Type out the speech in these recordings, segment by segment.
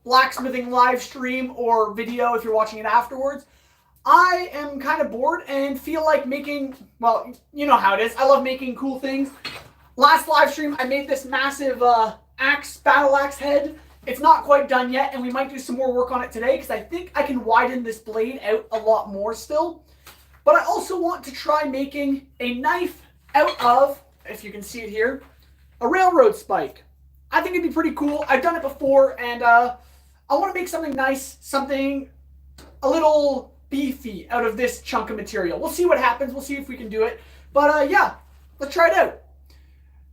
blacksmithing live stream or video if you're watching it afterwards. I am kind of bored and feel like making, well, you know how it is. I love making cool things. Last live stream, I made this massive battle axe head. It's not quite done yet, and we might do some more work on it today because I think I can widen this blade out a lot more still. But I also want to try making a knife out of, if you can see it here, a railroad spike. I think it'd be pretty cool. I've done it before, and I want to make something nice, something a little beefy out of this chunk of material. We'll see what happens. We'll see if we can do it. But yeah, let's try it out.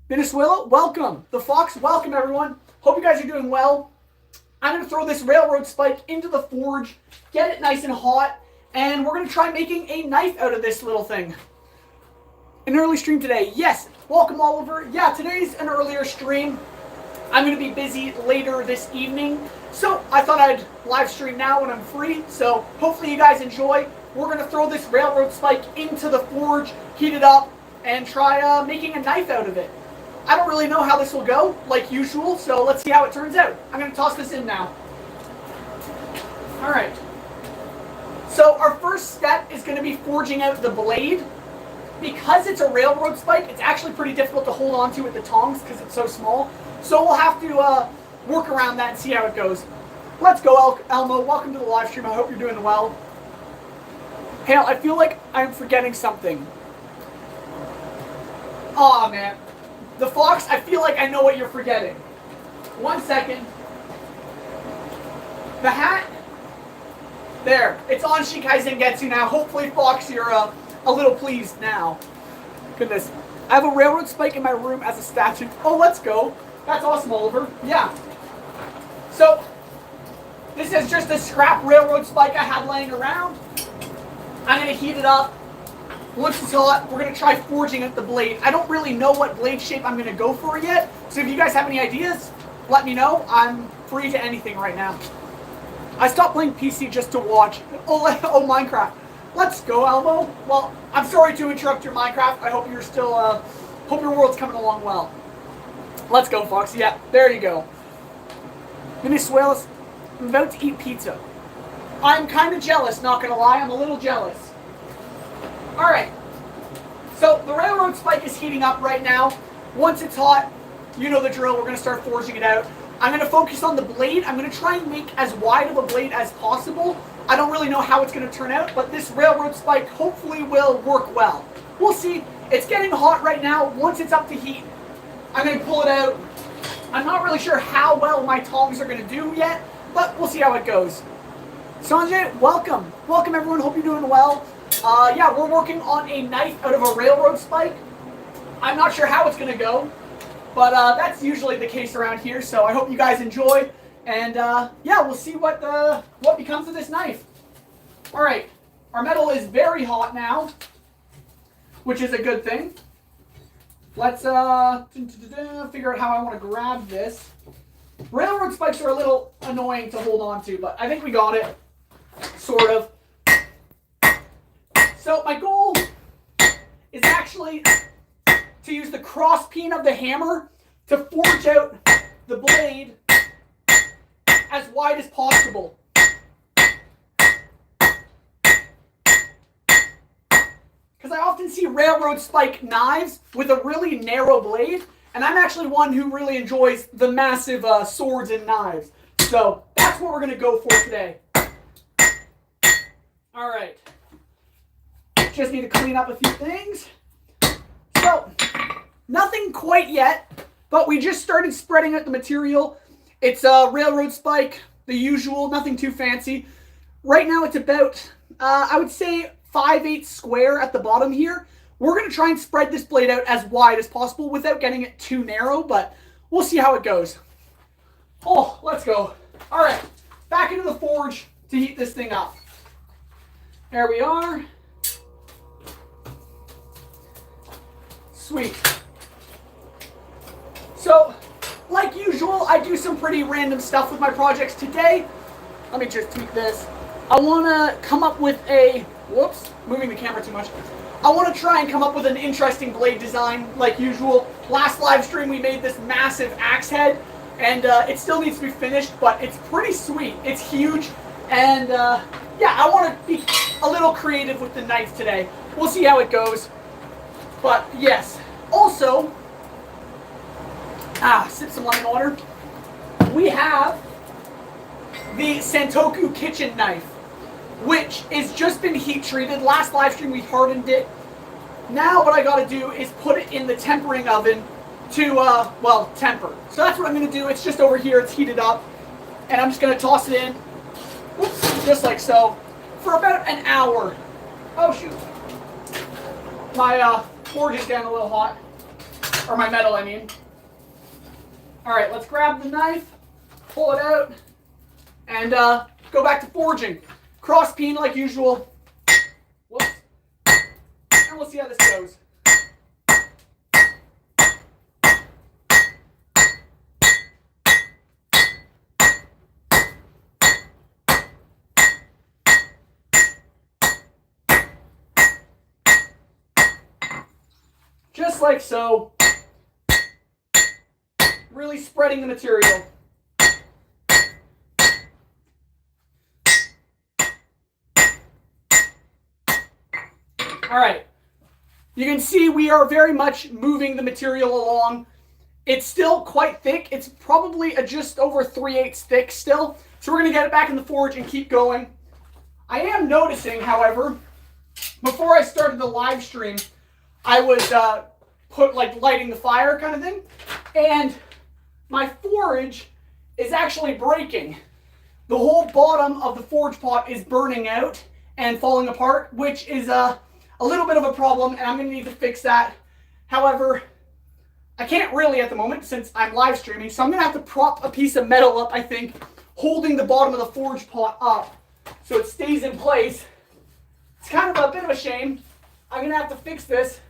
Venezuela, welcome. The Fox, welcome everyone. Hope you guys are doing well. I'm going to throw this railroad spike into the forge, get it nice and hot, and we're going to try making a knife out of this little thing. An early stream today. Yes, welcome Oliver. Yeah, today's an earlier stream. I'm going to be busy later this evening, so I thought I'd live stream now when I'm free, so hopefully you guys enjoy. We're going to throw this railroad spike into the forge, heat it up, and try making a knife out of it. I don't really know how this will go, like usual, so let's see how it turns out. I'm going to toss this in now. Alright. So our first step is going to be forging out the blade. Because it's a railroad spike, it's actually pretty difficult to hold on to with the tongs because it's so small. So we'll have to work around that and see how it goes. Let's go, Elmo. Welcome to the live stream. I hope you're doing well. Hale, I feel like I'm forgetting something. Aw, man. The Fox, I feel like I know what you're forgetting. 1 second. The hat. There. It's on Shikai Zengetsu now. Hopefully, Fox, you're a little pleased now. Goodness. I have a railroad spike in my room as a statue. Oh, let's go. That's awesome, Oliver. Yeah. So, this is just a scrap railroad spike I had laying around. I'm going to heat it up. Once it's hot, we're going to try forging out the blade. I don't really know what blade shape I'm going to go for yet. So if you guys have any ideas, let me know. I'm free to anything right now. I stopped playing PC just to watch. Oh, Minecraft. Let's go, Elmo. Well, I'm sorry to interrupt your Minecraft. I hope you're still, hope your world's coming along well. Let's go, Fox. Yeah, there you go. Venezuela, I'm about to eat pizza. I'm kind of jealous, not going to lie. I'm a little jealous. Alright. So, the railroad spike is heating up right now. Once it's hot, you know the drill. We're going to start forging it out. I'm going to focus on the blade. I'm going to try and make as wide of a blade as possible. I don't really know how it's going to turn out, but this railroad spike hopefully will work well. We'll see. It's getting hot right now. Once it's up to heat, I'm going to pull it out. I'm not really sure how well my tongs are going to do yet, but we'll see how it goes. Sanjay, welcome. Welcome, everyone. Hope you're doing well. Yeah, we're working on a knife out of a railroad spike. I'm not sure how it's going to go, but that's usually the case around here, so I hope you guys enjoy. And yeah, we'll see what becomes of this knife. All right, our metal is very hot now, which is a good thing. Let's figure out how I want to grab this. Railroad spikes are a little annoying to hold on to, but I think we got it, sort of. So my goal is actually to use the cross peen of the hammer to forge out the blade as wide as possible. Because I often see railroad spike knives with a really narrow blade, and I'm actually one who really enjoys the massive swords and knives. So that's what we're going to go for today. Alright. Just need to clean up a few things. So, nothing quite yet, but we just started spreading out the material. It's a railroad spike, the usual, nothing too fancy. Right now it's about, I would say, 5/8 square at the bottom here. We're going to try and spread this blade out as wide as possible without getting it too narrow, but we'll see how it goes. Oh, let's go. All right, back into the forge to heat this thing up. There we are. Sweet. So, like usual, I do some pretty random stuff with my projects today. Let me just tweak this. I want to come up with a... Whoops, moving the camera too much. I want to try and come up with an interesting blade design, like usual. Last live stream, we made this massive axe head, And it still needs to be finished, but it's pretty sweet. It's huge, and yeah, I want to be a little creative with the knife today. We'll see how it goes. But yes, also, sip some lemon water. We have the Santoku kitchen knife, which has just been heat treated. Last live stream we hardened it. Now what I got to do is put it in the tempering oven to, well, temper. So that's what I'm going to do. It's just over here. It's heated up. And I'm just going to toss it in, whoops, just like so, for about an hour. Oh, shoot. My forge is getting a little hot. Or my metal, I mean. All right, let's grab the knife, pull it out, and go back to forging. Cross peen like usual. Whoops. And we'll see how this goes. Just like so. Really spreading the material. All right. You can see we are very much moving the material along. It's still quite thick. It's probably just over 3/8 thick still. So we're going to get it back in the forge and keep going. I am noticing, however, before I started the live stream, I was lighting the fire kind of thing, and my forge is actually breaking. The whole bottom of the forge pot is burning out and falling apart, which is a little bit of a problem, and I'm going to need to fix that. However, I can't really at the moment since I'm live streaming, so I'm going to have to prop a piece of metal up, I think, holding the bottom of the forge pot up so it stays in place. It's kind of a bit of a shame. I'm going to have to fix this.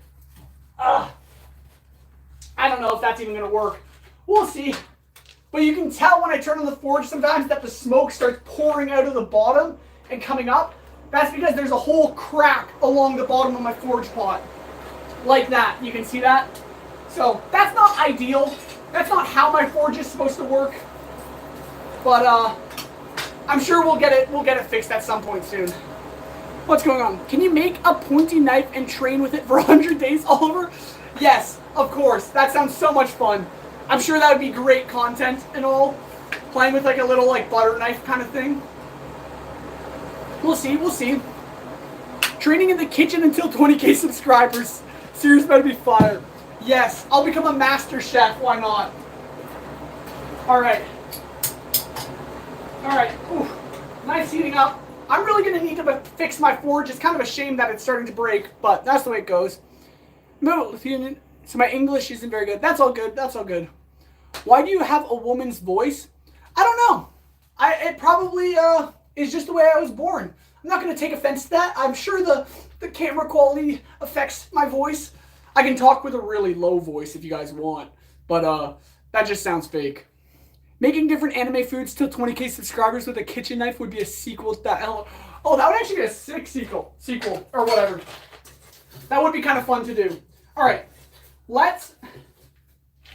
I don't know if that's even going to work. We'll see. But you can tell when I turn on the forge sometimes that the smoke starts pouring out of the bottom and coming up. That's because there's a whole crack along the bottom of my forge pot. Like that. You can see that? So that's not ideal. That's not how my forge is supposed to work. But I'm sure we'll get it fixed at some point soon. What's going on? Can you make a pointy knife and train with it for 100 days, Oliver? Yes, of course. That sounds so much fun. I'm sure that would be great content and all. Playing with like a little butter knife kind of thing. We'll see, we'll see. Training in the kitchen until 20k subscribers. Serious better be fire. Yes, I'll become a master chef. Why not? Alright. Alright. Nice heating up. I'm really going to need to fix my forge. It's kind of a shame that it's starting to break, but that's the way it goes. So my English isn't very good. That's all good. That's all good. Why do you have a woman's voice? I don't know. It probably is just the way I was born. I'm not going to take offense to that. I'm sure the camera quality affects my voice. I can talk with a really low voice if you guys want, but that just sounds fake. Making different anime foods till 20k subscribers with a kitchen knife would be a sequel to that. Oh, that would actually be a sick sequel, or whatever. That would be kind of fun to do. All right, let's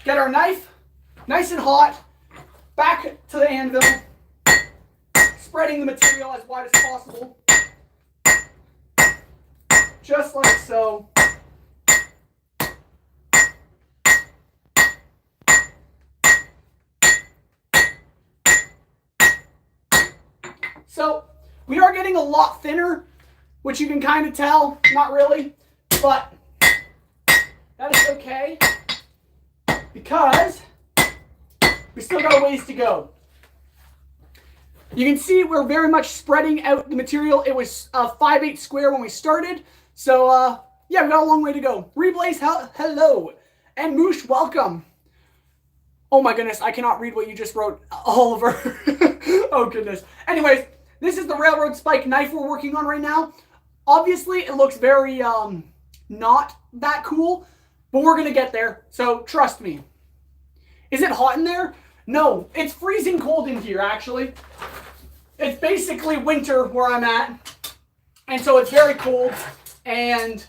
get our knife nice and hot, back to the anvil, spreading the material as wide as possible, just like so. So we are getting a lot thinner, which you can kind of tell, not really, but that is okay because we still got a ways to go. You can see we're very much spreading out the material. It was 5/8 square when we started, so yeah, we got a long way to go. Reblaze, hello, and Moosh, welcome. Oh my goodness, I cannot read what you just wrote, Oliver. Oh goodness. Anyways. This is the railroad spike knife we're working on right now. Obviously, it looks very not that cool, but we're going to get there, so trust me. Is it hot in there? No, it's freezing cold in here, actually. It's basically winter where I'm at, and so it's very cold, and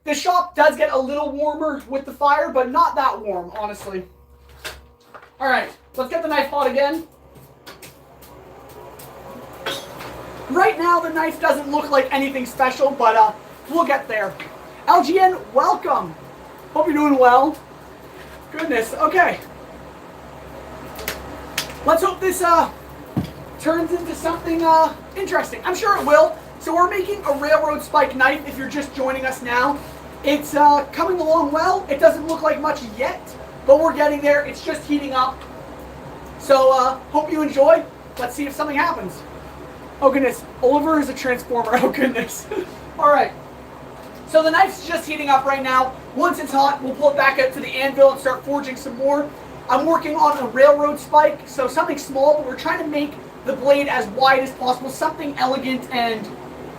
the shop does get a little warmer with the fire, but not that warm, honestly. All right, Let's get the knife hot again. Right now, the knife doesn't look like anything special, but we'll get there. LGN, welcome. Hope you're doing well. Goodness, okay. Let's hope this turns into something interesting. I'm sure it will. So we're making a railroad spike knife if you're just joining us now. It's coming along well. It doesn't look like much yet, but we're getting there. It's just heating up. So hope you enjoy. Let's see if something happens. Oh goodness, Oliver is a transformer. Oh goodness. All right. So the knife's just heating up right now. Once it's hot, we'll pull it back out to the anvil and start forging some more. I'm working on a railroad spike, so something small, but we're trying to make the blade as wide as possible, something elegant, and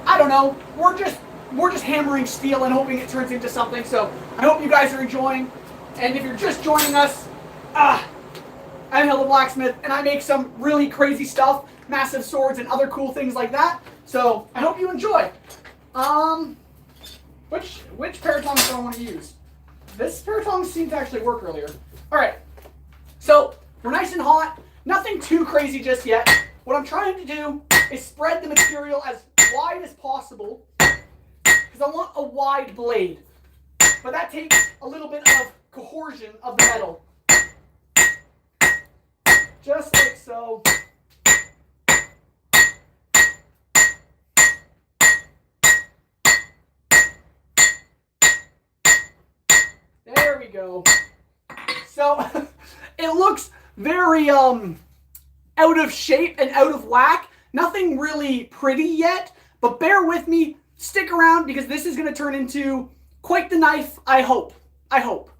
I don't know. We're just hammering steel and hoping it turns into something. So I hope you guys are enjoying. And if you're just joining us, I'm the Blacksmith, and I make some really crazy stuff, massive swords and other cool things like that. So I hope you enjoy. Which pair of tongs do I want to use? This pair of tongs seemed to actually work earlier. All right, so we're nice and hot. Nothing too crazy just yet. What I'm trying to do is spread the material as wide as possible because I want a wide blade. But that takes a little bit of cohesion of the metal. Just like so. There we go. So it looks very out of shape and out of whack. Nothing really pretty yet, but bear with me. Stick around because this is going to turn into quite the knife, I hope. I hope.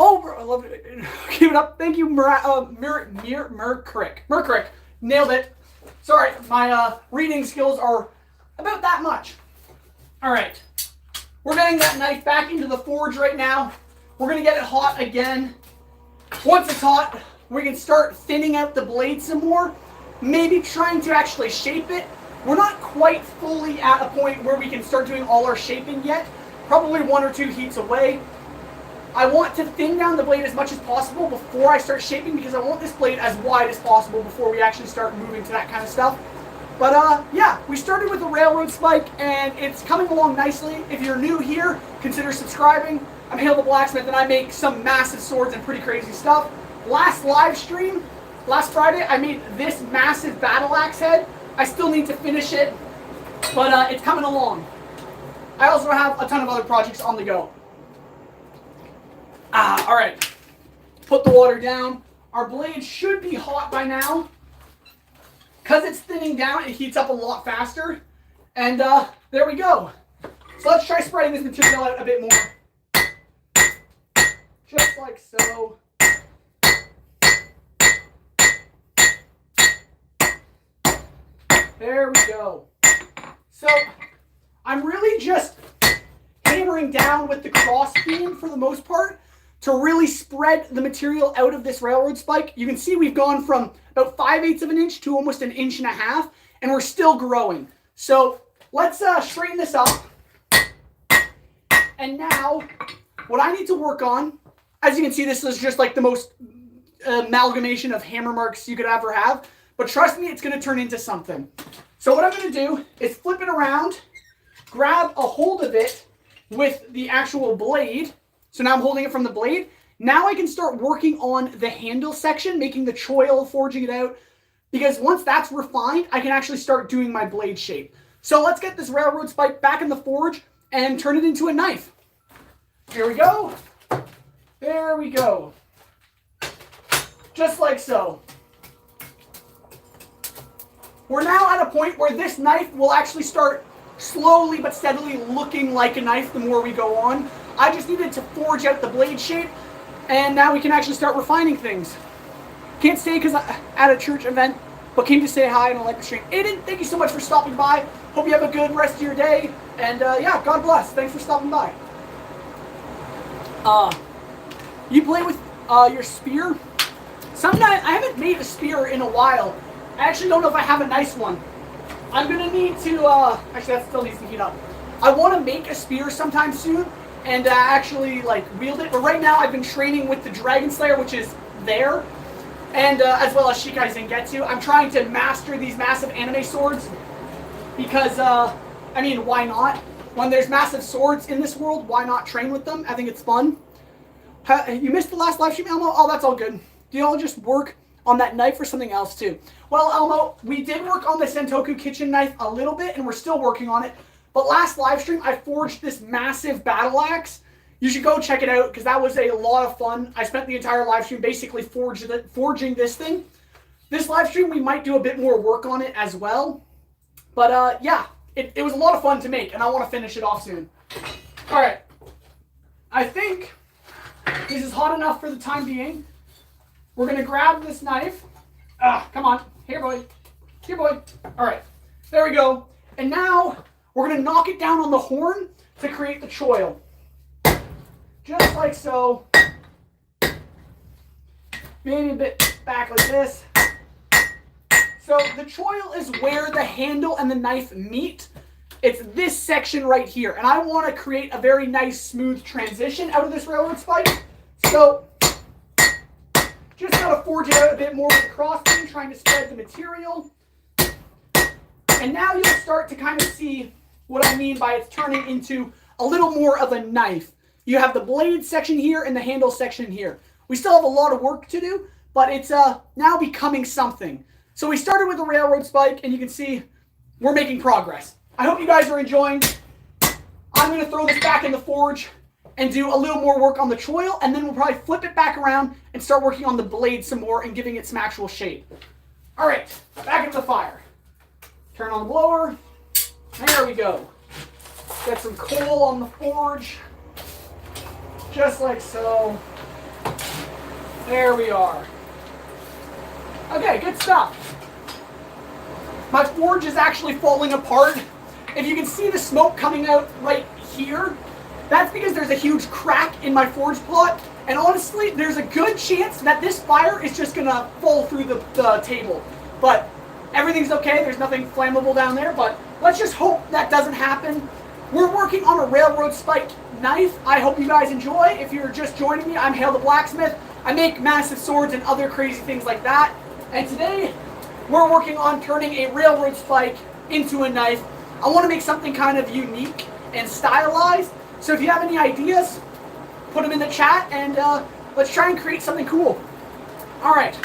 Oh, I love it. Keep it up. Thank you, Mercrick. Nailed it. Sorry, my reading skills are about that much. All right. We're getting that knife back into the forge right now. We're going to get it hot again. Once it's hot, we can start thinning out the blade some more. Maybe trying to actually shape it. We're not quite fully at a point where we can start doing all our shaping yet. Probably 1 or 2 heats away. I want to thin down the blade as much as possible before I start shaping because I want this blade as wide as possible before we actually start moving to that kind of stuff. But yeah, we started with a railroad spike and it's coming along nicely. If you're new here, consider subscribing. I'm Hale the Blacksmith and I make some massive swords and pretty crazy stuff. Last live stream, last Friday, I made this massive battle axe head. I still need to finish it, but it's coming along. I also have a ton of other projects on the go. All right, put the water down. Our blade should be hot by now. Because it's thinning down, it heats up a lot faster. And there we go. So let's try spreading this material out a bit more. Just like so. There we go. So I'm really just hammering down with the cross beam for the most part to really spread the material out of this railroad spike. You can see we've gone from about 5/8 of an inch to almost 1.5 inches, and we're still growing. So let's straighten this up. And now, what I need to work on, as you can see, this is just like the most amalgamation of hammer marks you could ever have. But trust me, it's going to turn into something. So what I'm going to do is flip it around, grab a hold of it with the actual blade. So now I'm holding it from the blade. Now I can start working on the handle section, making the choil, forging it out. Because once that's refined, I can actually start doing my blade shape. So let's get this railroad spike back in the forge and turn it into a knife. Here we go. There we go. Just like so. We're now at a point where this knife will actually start slowly but steadily looking like a knife the more we go on. I just needed to forge out the blade shape, and now we can actually start refining things. Can't stay because I'm at a church event, but came to say hi and I like the stream. Aiden, thank you so much for stopping by. Hope you have a good rest of your day, and yeah, God bless. Thanks for stopping by. You play with your spear? Sometimes I haven't made a spear in a while. I actually don't know if I have a nice one. I'm gonna need to, actually that still needs to heat up. I want to make a spear sometime soon and actually like wield it, but right now I've been training with the Dragon Slayer, which is there. and as well as Shikai Zangetsu. I'm trying to master these massive anime swords because, I mean, why not? When there's massive swords in this world, why not train with them? I think it's fun. You missed the last live stream, Elmo? Oh, that's all good. Do y'all just work on that knife or something else too? Well, Elmo, we did work on the Sentoku kitchen knife a little bit, and we're still working on it. But last live stream, I forged this massive battle axe. You should go check it out, because that was a lot of fun. I spent the entire live stream basically forging this thing. This live stream, we might do a bit more work on it as well. But, yeah, it was a lot of fun to make, and I want to finish it off soon. All right. I think this is hot enough for the time being. We're going to grab this knife. Come on. Here, boy. Here, boy. All right. There we go. And now we're going to knock it down on the horn to create the choil. Just like so. Maybe a bit back like this. So the choil is where the handle and the knife meet. It's this section right here. And I want to create a very nice, smooth transition out of this railroad spike. So just got to forge it out a bit more with the crossbeam, trying to spread the material. And now you'll start to kind of see what I mean by it's turning into a little more of a knife. You have the blade section here and the handle section here. We still have a lot of work to do, but it's now becoming something. So we started with a railroad spike, and you can see we're making progress. I hope you guys are enjoying. I'm going to throw this back in the forge and do a little more work on the choil, and then we'll probably flip it back around and start working on the blade some more and giving it some actual shape. All right, back into the fire. Turn on the blower. There we go. Get some coal on the forge. Just like so. There we are. Okay, good stuff. My forge is actually falling apart. If you can see the smoke coming out right here, that's because there's a huge crack in my forge plot. And honestly, there's a good chance that this fire is just going to fall through the table. But everything's okay. There's nothing flammable down there. But let's just hope that doesn't happen. We're working on a railroad spike knife. I hope you guys enjoy. If you're just joining me, I'm Hale the Blacksmith. I make massive swords and other crazy things like that. And today, we're working on turning a railroad spike into a knife. I want to make something kind of unique and stylized. So if you have any ideas, put them in the chat, and let's try and create something cool. All right.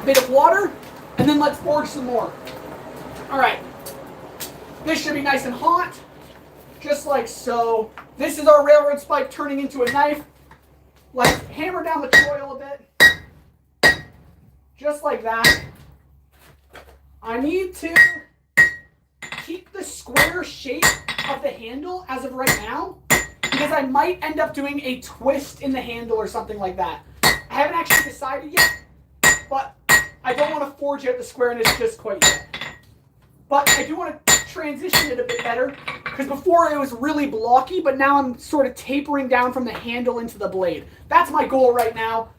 A bit of water, and then let's forge some more. All right. This should be nice and hot, just like so. This is our railroad spike turning into a knife. Let's hammer down the choil a bit, just like that. I need to keep the square shape of the handle as of right now, because I might end up doing a twist in the handle or something like that. I haven't actually decided yet, but I don't want to forge out the squareness just quite yet. But I do want to transition it a bit better, because before it was really blocky, but now I'm sort of tapering down from the handle into the blade. That's my goal right now.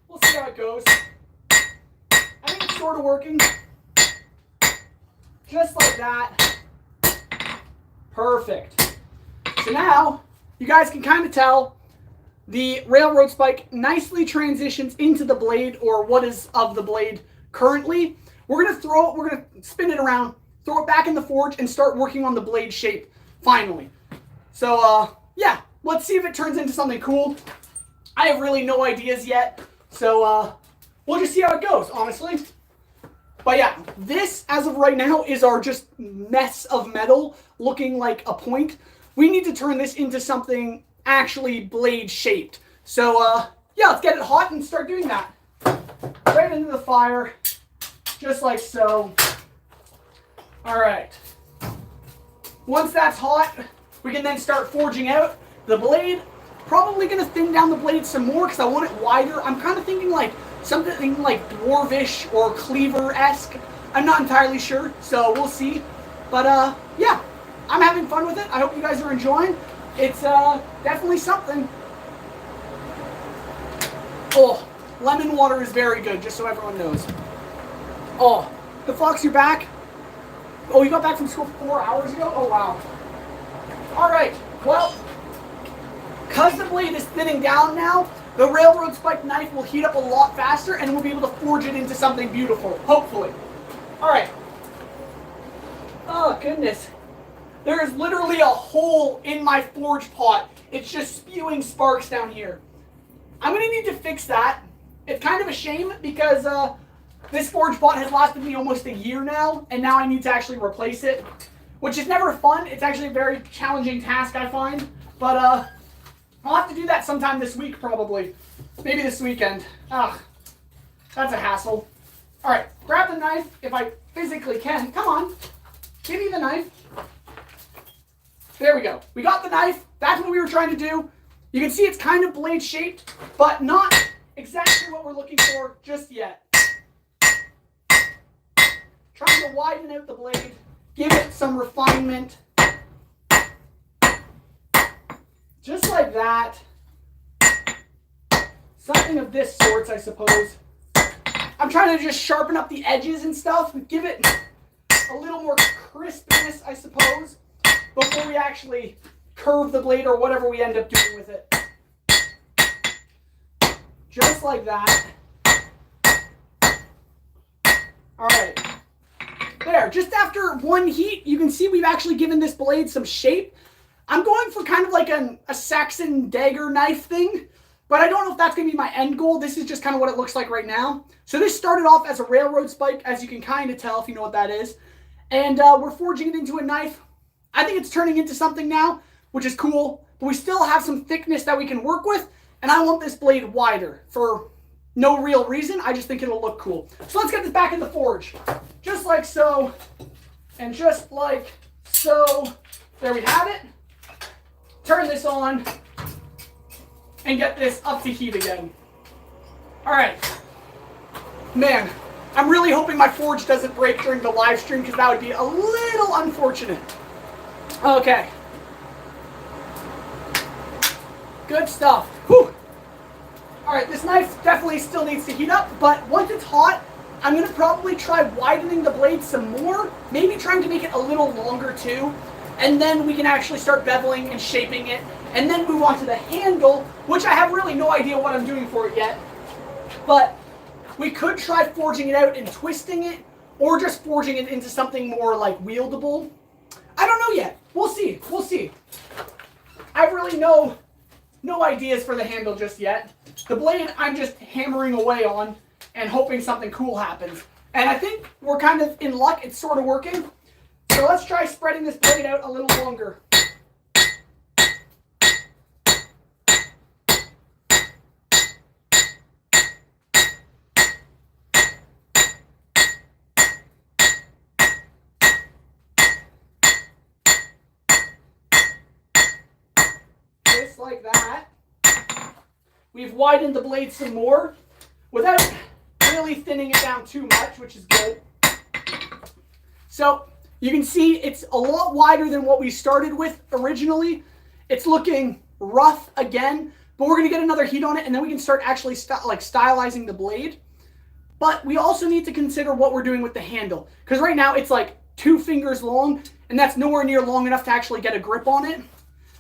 We'll see how it goes. I think it's sort of working. Just like that. Perfect. So now, you guys can kind of tell the railroad spike nicely transitions into the blade, or what is of the blade currently. We're going to spin it around, throw it back in the forge, and start working on the blade shape finally. So, yeah, let's see if it turns into something cool. I have really no ideas yet, so we'll just see how it goes, honestly. But yeah, this, as of right now, is our just mess of metal looking like a point. We need to turn this into something actually blade-shaped. So, yeah, let's get it hot and start doing that. Right into the fire, just like so. All right. Once that's hot, we can then start forging out the blade. Probably going to thin down the blade some more because I want it wider. I'm kind of thinking like something like dwarvish or cleaver-esque. I'm not entirely sure, so we'll see. But yeah, I'm having fun with it. I hope you guys are enjoying. It's definitely something. Oh, lemon water is very good, just so everyone knows. Oh, the Fox, you're back? Oh, you got back from school 4 hours ago? Oh, wow. All right, well, because the blade is thinning down now, the railroad spike knife will heat up a lot faster and we'll be able to forge it into something beautiful, hopefully. All right. Oh, goodness. There is literally a hole in my forge pot. It's just spewing sparks down here. I'm going to need to fix that. It's kind of a shame because this forge pot has lasted me almost a year now, and now I need to actually replace it, which is never fun. It's actually a very challenging task, I find. But I'll have to do that sometime this week, probably. Maybe this weekend. Ugh, that's a hassle. All right, grab the knife if I physically can. Come on, give me the knife. There we go. We got the knife. That's what we were trying to do. You can see it's kind of blade shaped, but not exactly what we're looking for just yet. Trying to widen out the blade, give it some refinement. Just like that. Something of this sort, I suppose. I'm trying to just sharpen up the edges and stuff and give it a little more crispness, I suppose, before we actually curve the blade or whatever we end up doing with it. Just like that. All right. There, just after one heat, you can see we've actually given this blade some shape. I'm going for kind of like a Saxon dagger knife thing, but I don't know if that's going to be my end goal. This is just kind of what it looks like right now. So this started off as a railroad spike, as you can kind of tell if you know what that is. And we're forging it into a knife. I think it's turning into something now, which is cool, but we still have some thickness that we can work with, and I want this blade wider for no real reason. I just think it'll look cool. So let's get this back in the forge. Just like so, and just like so. There we have it. Turn this on, and get this up to heat again. All right. Man, I'm really hoping my forge doesn't break during the live stream because that would be a little unfortunate. Okay. Good stuff. Whew. All right, this knife definitely still needs to heat up, but once it's hot, I'm going to probably try widening the blade some more, maybe trying to make it a little longer too, and then we can actually start beveling and shaping it, and then move on to the handle, which I have really no idea what I'm doing for it yet, but we could try forging it out and twisting it, or just forging it into something more like wieldable. I don't know yet. We'll see. We'll see. I have really no ideas for the handle just yet. The blade I'm just hammering away on and hoping something cool happens. And I think we're kind of in luck. It's sort of working. So let's try spreading this blade out a little longer. Just like that. We've widened the blade some more without really thinning it down too much, which is good. So you can see it's a lot wider than what we started with originally. It's looking rough again, but we're going to get another heat on it, and then we can start actually stylizing the blade. But we also need to consider what we're doing with the handle, because right now it's like 2 fingers long, and that's nowhere near long enough to actually get a grip on it.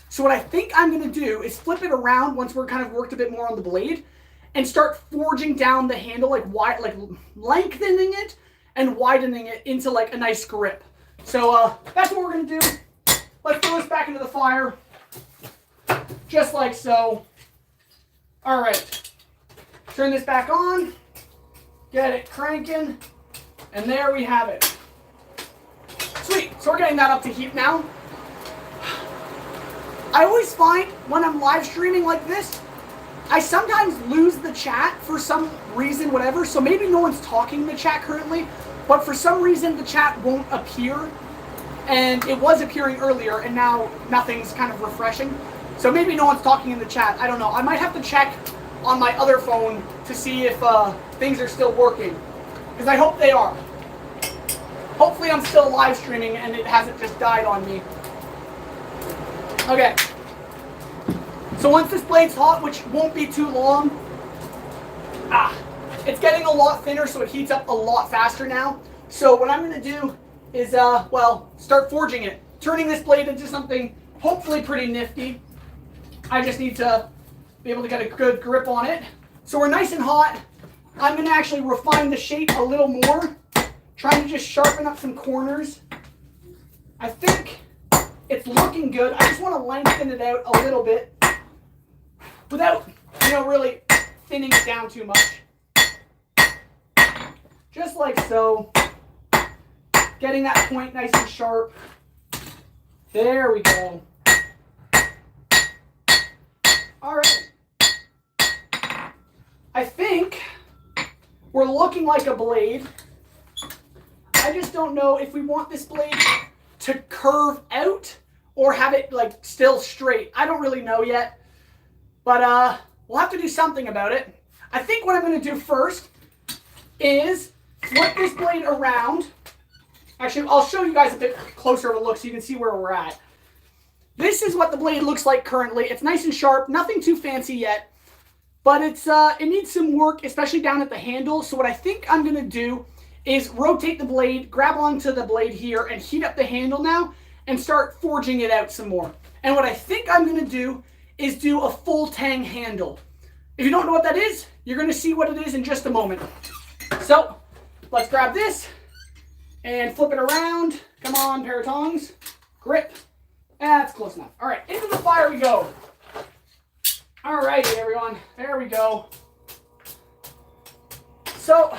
So what I think I'm going to do is flip it around once we're kind of worked a bit more on the blade and start forging down the handle, like lengthening it and widening it into like a nice grip. So that's what we're going to do. Let's throw this back into the fire. Just like so. All right. Turn this back on. Get it cranking. And there we have it. Sweet. So we're getting that up to heat now. I always find when I'm live streaming like this, I sometimes lose the chat for some reason, whatever. So maybe no one's talking in the chat currently, but for some reason the chat won't appear. And it was appearing earlier, and now nothing's kind of refreshing. So maybe no one's talking in the chat. I don't know. I might have to check on my other phone to see if things are still working, because I hope they are. Hopefully I'm still live streaming and it hasn't just died on me. Okay. So once this blade's hot, which won't be too long, it's getting a lot thinner, so it heats up a lot faster now. So what I'm going to do is, start forging it. Turning this blade into something hopefully pretty nifty. I just need to be able to get a good grip on it. So we're nice and hot. I'm going to actually refine the shape a little more, trying to just sharpen up some corners. I think it's looking good. I just want to lengthen it out a little bit without, really thinning it down too much. Just like so. Getting that point nice and sharp. There we go. All right. I think we're looking like a blade. I just don't know if we want this blade to curve out or have it like still straight. I don't really know yet, but we'll have to do something about it. I think what I'm going to do first is flip this blade around. Actually, I'll show you guys a bit closer of a look so you can see where we're at. This is what the blade looks like currently. It's nice and sharp, nothing too fancy yet, but it needs some work, especially down at the handle. So what I think I'm going to do is rotate the blade, grab onto the blade here, and heat up the handle now, and start forging it out some more. And what I think I'm going to do is do a full tang handle. If you don't know what that is, you're going to see what it is in just a moment. So let's grab this and flip it around. Come on, pair of tongs. Grip. That's close enough. All right, into the fire we go. All righty, everyone. There we go. So,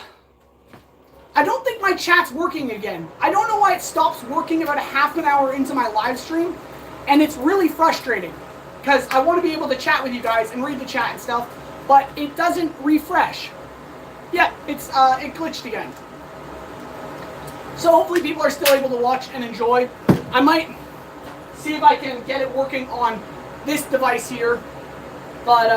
I don't think my chat's working again. I don't know why it stops working about a half an hour into my live stream, and it's really frustrating because I want to be able to chat with you guys and read the chat and stuff, but it doesn't refresh. Yeah, it glitched again. So hopefully people are still able to watch and enjoy. I might see if I can get it working on this device here, but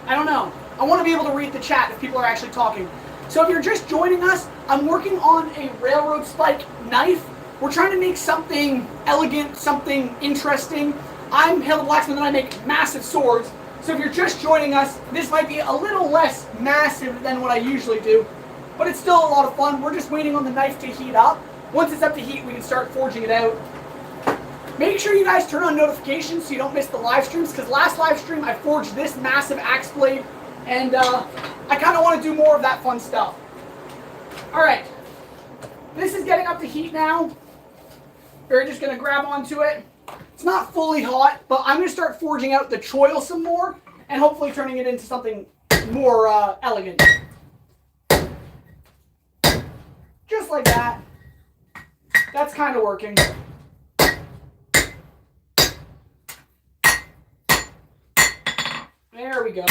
I don't know. I want to be able to read the chat if people are actually talking. So if you're just joining us, I'm working on a railroad spike knife. We're trying to make something elegant, something interesting. I'm Hale the Blacksmith and I make massive swords. So if you're just joining us, this might be a little less massive than what I usually do, but it's still a lot of fun. We're just waiting on the knife to heat up. Once it's up to heat, we can start forging it out. Make sure you guys turn on notifications so you don't miss the live streams, because last live stream I forged this massive axe blade, and I kind of want to do more of that fun stuff. Alright, this is getting up to heat now. We're just going to grab onto it. It's not fully hot, but I'm going to start forging out the choil some more, and hopefully turning it into something more elegant. Just like that. That's kind of working. There we go.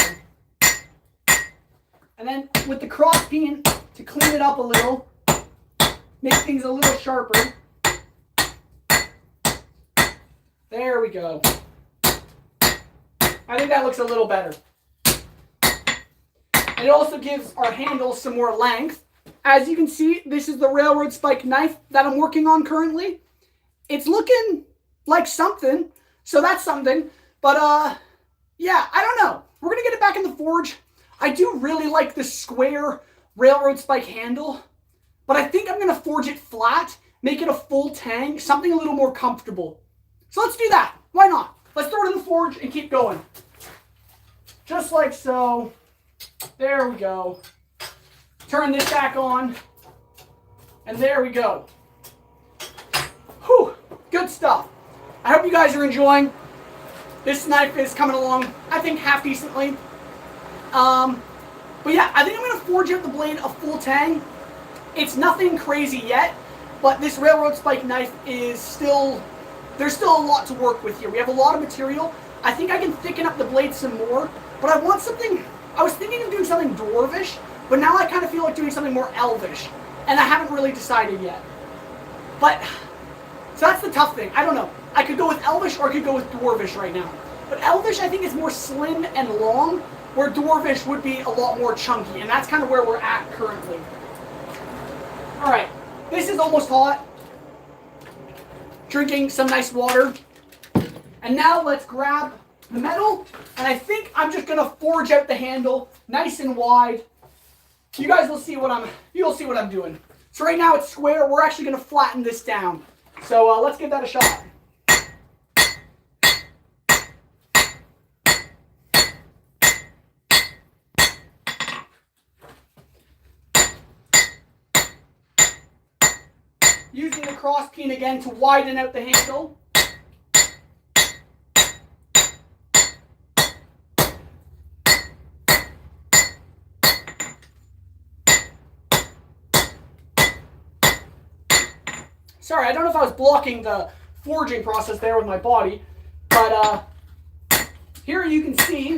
And then with the cross peen to clean it up a little, make things a little sharper. There we go. I think that looks a little better. And it also gives our handle some more length. As you can see, this is the railroad spike knife that I'm working on currently. It's looking like something, so that's something. But yeah, I don't know. We're going to get it back in the forge. I do really like the square railroad spike handle, but I think I'm going to forge it flat, make it a full tang, something a little more comfortable. So let's do that. Why not? Let's throw it in the forge and keep going. Just like so. There we go. Turn this back on. And there we go. Whew. Good stuff. I hope you guys are enjoying. This knife is coming along, I think, half decently. But yeah, I think I'm going to forge out the blade a full tang. It's nothing crazy yet, but this railroad spike knife is still... There's still a lot to work with here. We have a lot of material. I think I can thicken up the blade some more, but I want something... I was thinking of doing something dwarvish, but now I kind of feel like doing something more elvish, and I haven't really decided yet. But, so that's the tough thing. I don't know. I could go with elvish or I could go with dwarvish right now. But elvish I think is more slim and long, where dwarvish would be a lot more chunky, and that's kind of where we're at currently. Alright, this is almost hot. Drinking some nice water. And now let's grab the metal, and I think I'm just going to forge out the handle nice and wide. You guys will see what I'm doing. So right now it's square. We're actually going to flatten this down. So let's give that a shot. using the cross peen again to widen out the handle. Sorry, I don't know if I was blocking the forging process there with my body, but here you can see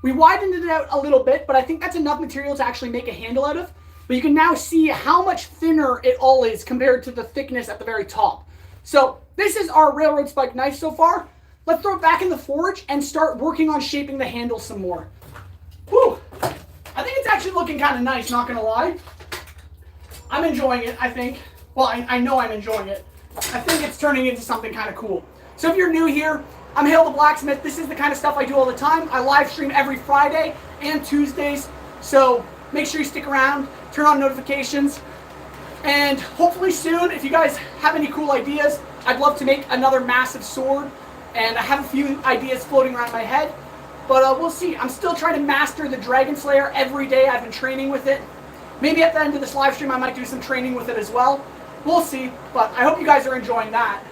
we widened it out a little bit, but I think that's enough material to actually make a handle out of. But you can now see how much thinner it all is compared to the thickness at the very top. So this is our railroad spike knife so far. Let's throw it back in the forge and start working on shaping the handle some more. Whew. I think it's actually looking kind of nice, not gonna lie. I'm enjoying it, I think. Well, I know I'm enjoying it. I think it's turning into something kind of cool. So if you're new here, I'm Hale the Blacksmith. This is the kind of stuff I do all the time. I live stream every Friday and Tuesdays. So make sure you stick around, turn on notifications. And hopefully soon, if you guys have any cool ideas, I'd love to make another massive sword. And I have a few ideas floating around my head. But we'll see. I'm still trying to master the Dragon Slayer every day. I've been training with it. Maybe at the end of this live stream, I might do some training with it as well. We'll see. But I hope you guys are enjoying that.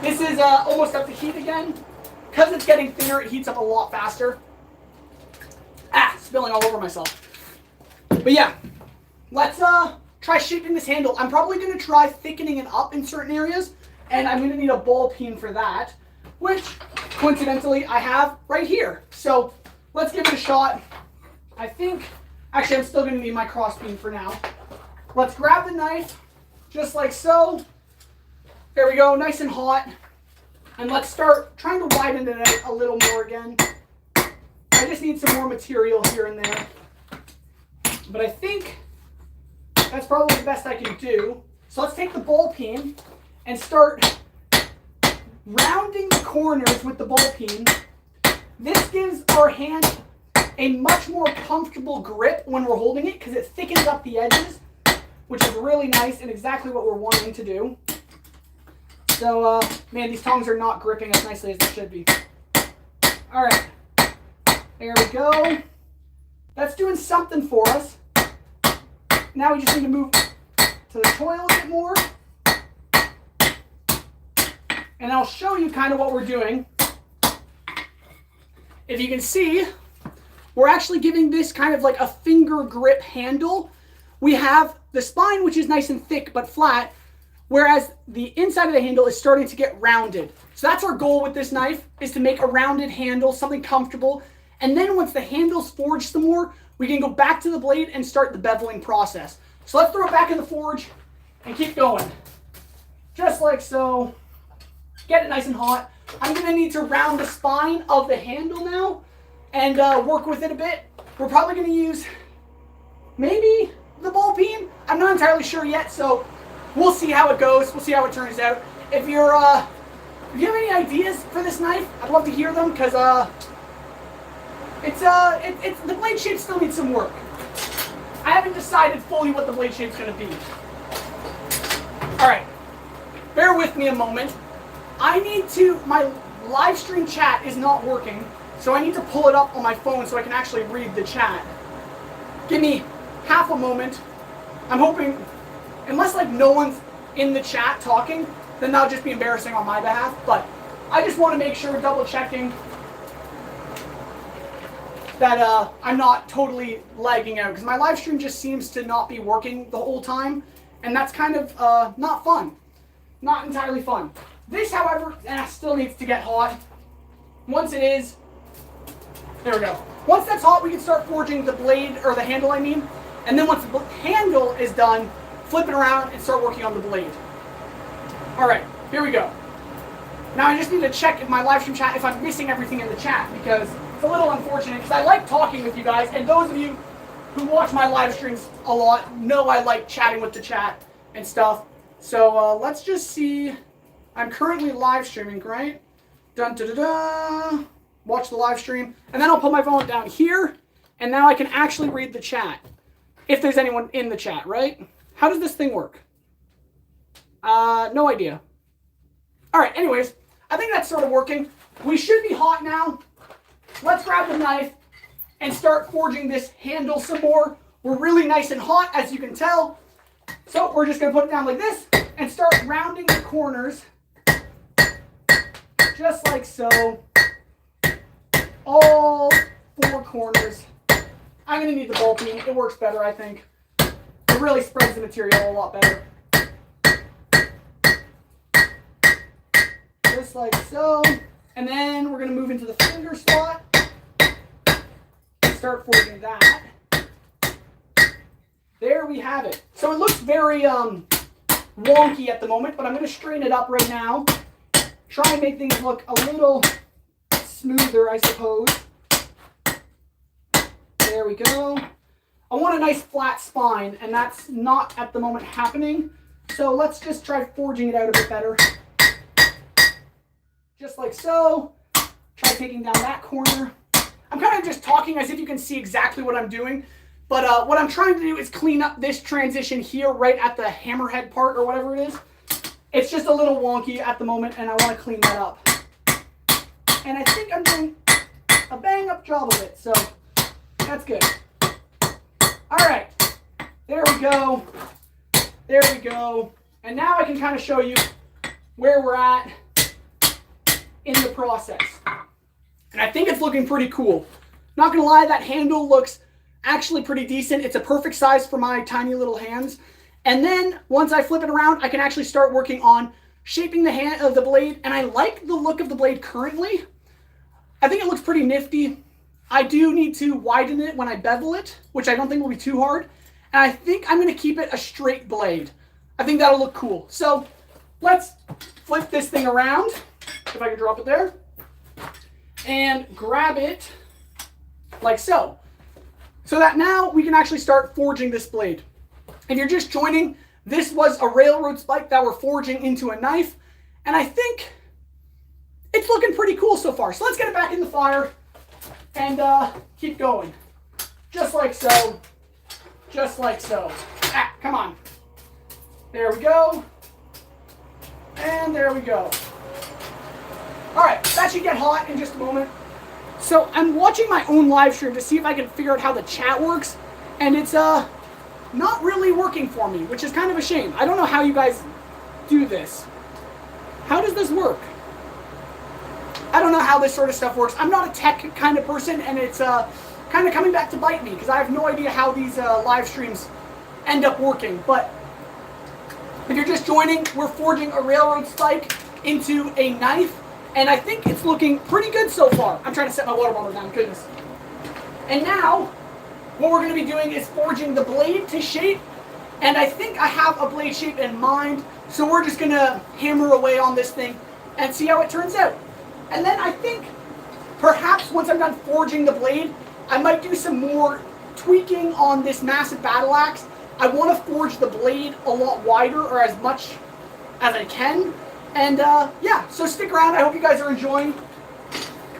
This is almost up to heat again. Because it's getting thinner, it heats up a lot faster. Spilling all over myself. But yeah, let's try shaping this handle. I'm probably going to try thickening it up in certain areas. And I'm going to need a ball peen for that. Which, coincidentally, I have right here. So, let's give it a shot. I think, actually I'm still going to need my cross peen for now. Let's grab the knife, just like so. There we go, nice and hot. And let's start trying to widen it out a little more again. I just need some more material here and there. But I think that's probably the best I can do. So let's take the ball peen and start rounding the corners with the ball peen. This gives our hand a much more comfortable grip when we're holding it because it thickens up the edges, which is really nice and exactly what we're wanting to do. So, man, these tongs are not gripping as nicely as they should be. All right, there we go. That's doing something for us. Now we just need to move to the toil a bit more. And I'll show you kind of what we're doing. If you can see, we're actually giving this kind of like a finger grip handle. We have the spine, which is nice and thick but flat, whereas the inside of the handle is starting to get rounded. So that's our goal with this knife, is to make a rounded handle, something comfortable. And then once the handle's forged some more, we can go back to the blade and start the beveling process. So let's throw it back in the forge and keep going. Just like so. Get it nice and hot. I'm going to need to round the spine of the handle now and work with it a bit. We're probably going to use maybe the ball peen. I'm not entirely sure yet, so we'll see how it goes. We'll see how it turns out. If you have any ideas for this knife, I'd love to hear them because the blade shape still needs some work. I haven't decided fully what the blade shape's going to be. All right, bear with me a moment. My live stream chat is not working, so I need to pull it up on my phone so I can actually read the chat. Give me half a moment. I'm hoping, unless like no one's in the chat talking, then that'll just be embarrassing on my behalf, but I just want to make sure, double checking, that I'm not totally lagging out, because my live stream just seems to not be working the whole time, and that's kind of not fun. Not entirely fun. This, however, still needs to get hot. Once it is, there we go. Once that's hot, we can start forging the blade, or the handle, I mean. And then once the handle is done, flip it around and start working on the blade. All right, here we go. Now I just need to check in my live stream chat if I'm missing everything in the chat, because it's a little unfortunate, because I like talking with you guys, and those of you who watch my live streams a lot know I like chatting with the chat and stuff. So let's just see. I'm currently live streaming, right? Dun da da da. Watch the live stream. And then I'll put my phone down here. And now I can actually read the chat. If there's anyone in the chat, right? How does this thing work? No idea. Alright, anyways. I think that's sort of working. We should be hot now. Let's grab the knife and start forging this handle some more. We're really nice and hot, as you can tell. So we're just going to put it down like this and start rounding the corners just like so. All 4 corners. I'm going to need the ball peen. It works better, I think. It really spreads the material a lot better. Just like so. And then we're going to move into the finger slot and start forging that. There we have it. So it looks very wonky at the moment, but I'm going to straighten it up right now. Try and make things look a little smoother, I suppose. There we go. I want a nice flat spine, and that's not at the moment happening. So let's just try forging it out a bit better. Just like so. Try taking down that corner. I'm kind of just talking as if you can see exactly what I'm doing. But what I'm trying to do is clean up this transition here right at the hammerhead part or whatever it is. It's just a little wonky at the moment, and I want to clean that up. And I think I'm doing a bang-up job of it, so that's good. All right, there we go. There we go. And now I can kind of show you where we're at in the process. And I think it's looking pretty cool. Not gonna lie, that handle looks actually pretty decent. It's a perfect size for my tiny little hands. And then once I flip it around, I can actually start working on shaping the hand of the blade. And I like the look of the blade currently. I think it looks pretty nifty. I do need to widen it when I bevel it, which I don't think will be too hard. And I think I'm going to keep it a straight blade. I think that'll look cool. So let's flip this thing around, if I can drop it there, and grab it like so. So that now we can actually start forging this blade. If you're just joining, this was a railroad spike that we're forging into a knife. And I think it's looking pretty cool so far. So let's get it back in the fire and keep going. Just like so. Just like so. Ah, come on. There we go. And there we go. All right, that should get hot in just a moment. So I'm watching my own live stream to see if I can figure out how the chat works. And it's not really working for me, which is kind of a shame. I don't know how you guys do this. How does this work? I don't know how this sort of stuff works. I'm not a tech kind of person, and it's kind of coming back to bite me because I have no idea how these live streams end up working. But if you're just joining, we're forging a railroad spike into a knife, and I think it's looking pretty good so far. I'm trying to set my water bottle down, goodness. And now, what we're going to be doing is forging the blade to shape, and I think I have a blade shape in mind, so we're just going to hammer away on this thing and see how it turns out. And then I think perhaps once I'm done forging the blade, I might do some more tweaking on this massive battle axe. I want to forge the blade a lot wider, or as much as I can. And yeah, so stick around. I hope you guys are enjoying.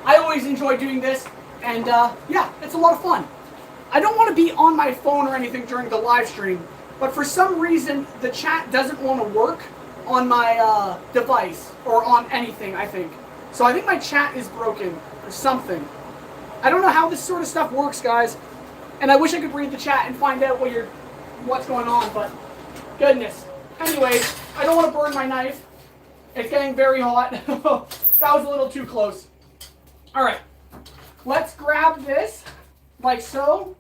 I always enjoy doing this, and yeah, it's a lot of fun. I don't want to be on my phone or anything during the live stream, but for some reason the chat doesn't want to work on my device or on anything, I think. So I think my chat is broken or something. I don't know how this sort of stuff works, guys. And I wish I could read the chat and find out what's going on, but goodness. Anyways, I don't want to burn my knife. It's getting very hot. That was a little too close. All right, let's grab this like so.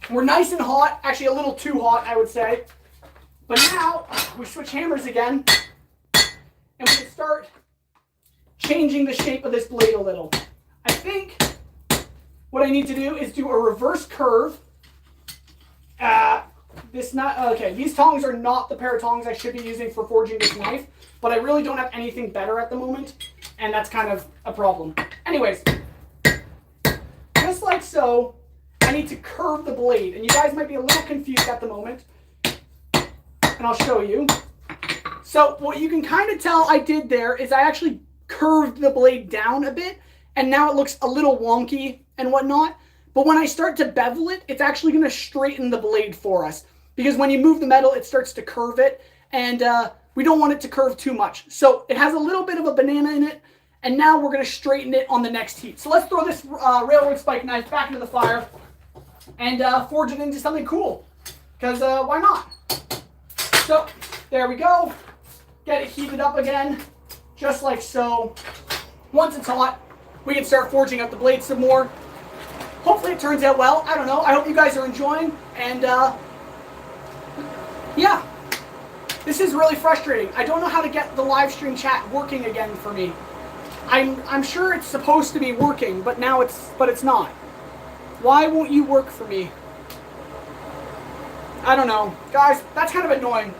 We're nice and hot, actually a little too hot, I would say. But now we switch hammers again, and we can start changing the shape of this blade a little. I think what I need to do is do a reverse curve. These tongs are not the pair of tongs I should be using for forging this knife, but I really don't have anything better at the moment, and that's kind of a problem. Anyways, just like so, I need to curve the blade, and you guys might be a little confused at the moment, and I'll show you. So what you can kind of tell I did there is I actually curved the blade down a bit, and now it looks a little wonky and whatnot. But when I start to bevel it, it's actually going to straighten the blade for us. Because when you move the metal, it starts to curve it, and we don't want it to curve too much. So it has a little bit of a banana in it, and now we're going to straighten it on the next heat. So let's throw this railroad spike knife back into the fire and forge it into something cool. Because why not? So, there we go. Get it heated up again, just like so. Once it's hot, we can start forging out the blade some more. Hopefully it turns out well. I don't know. I hope you guys are enjoying. And, yeah. This is really frustrating. I don't know how to get the live stream chat working again for me. I'm sure it's supposed to be working, but now it's not. Why won't you work for me? I don't know. Guys, that's kind of annoying.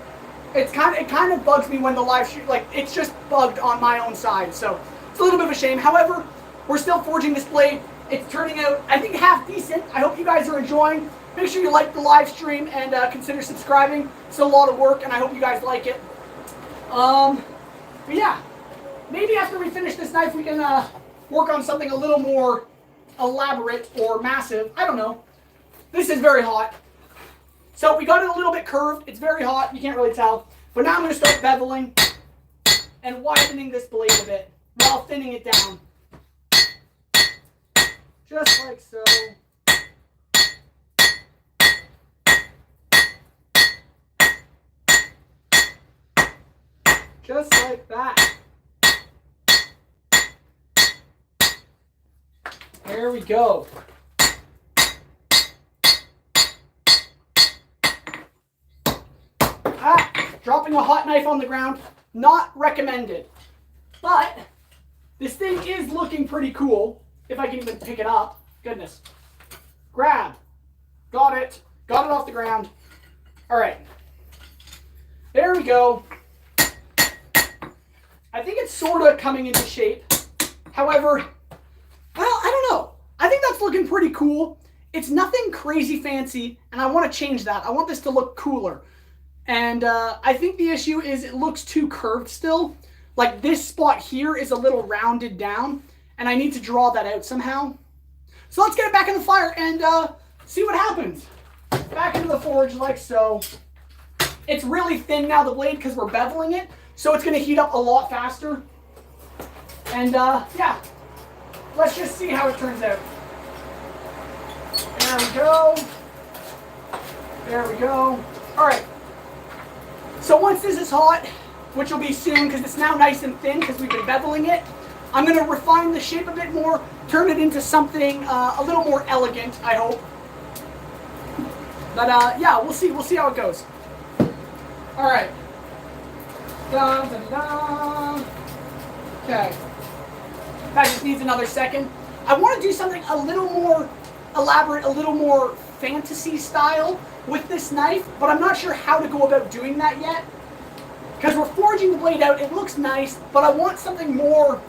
It kind of bugs me when the live stream, like, it's just bugged on my own side, so it's a little bit of a shame. However, we're still forging this blade. It's turning out, I think, half decent. I hope you guys are enjoying. Make sure you like the live stream and consider subscribing. It's a lot of work, and I hope you guys like it. But yeah, maybe after we finish this knife, we can work on something a little more elaborate or massive. I don't know. This is very hot. So we got it a little bit curved. It's very hot. You can't really tell. But now I'm going to start beveling and widening this blade a bit while thinning it down. Just like so. Just like that. There we go. Dropping a hot knife on the ground, not recommended. But this thing is looking pretty cool. If I can even pick it up. Goodness. Grab. Got it. Got it off the ground. All right. There we go. I think it's sort of coming into shape. However, well, I don't know. I think that's looking pretty cool. It's nothing crazy fancy, and I want to change that. I want this to look cooler. And I think the issue is it looks too curved still. Like this spot here is a little rounded down, and I need to draw that out somehow. So let's get it back in the fire and see what happens. Back into the forge like so. It's really thin now, the blade, because we're beveling it. So it's going to heat up a lot faster. And yeah, let's just see how it turns out. There we go. There we go. All right. So once this is hot, which will be soon because it's now nice and thin because we've been beveling it, I'm going to refine the shape a bit more, turn it into something a little more elegant, I hope. But yeah, we'll see. We'll see how it goes. All right. Dun, dun, dun. Okay. That just needs another second. I want to do something a little more elaborate, a little more fantasy style with this knife, but I'm not sure how to go about doing that yet. Because we're forging the blade out, it looks nice, but I want something more.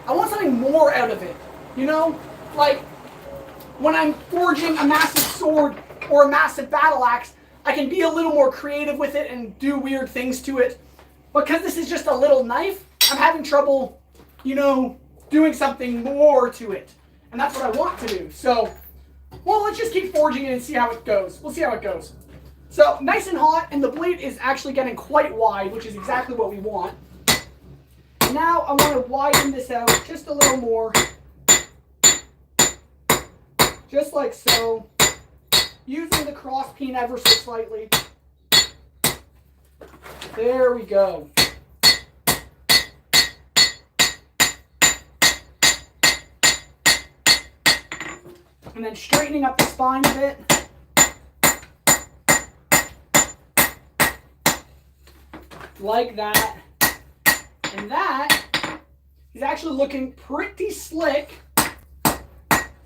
I want something more out of it. You know, like when I'm forging a massive sword or a massive battle axe, I can be a little more creative with it and do weird things to it. Because this is just a little knife, I'm having trouble, you know, doing something more to it. And that's what I want to do. So, well, let's just keep forging it and see how it goes. We'll see how it goes. So, nice and hot, and the blade is actually getting quite wide, which is exactly what we want. Now, I want to widen this out just a little more. Just like so. Using the cross peen ever so slightly. There we go. And then straightening up the spine a bit. Like that. And that is actually looking pretty slick. I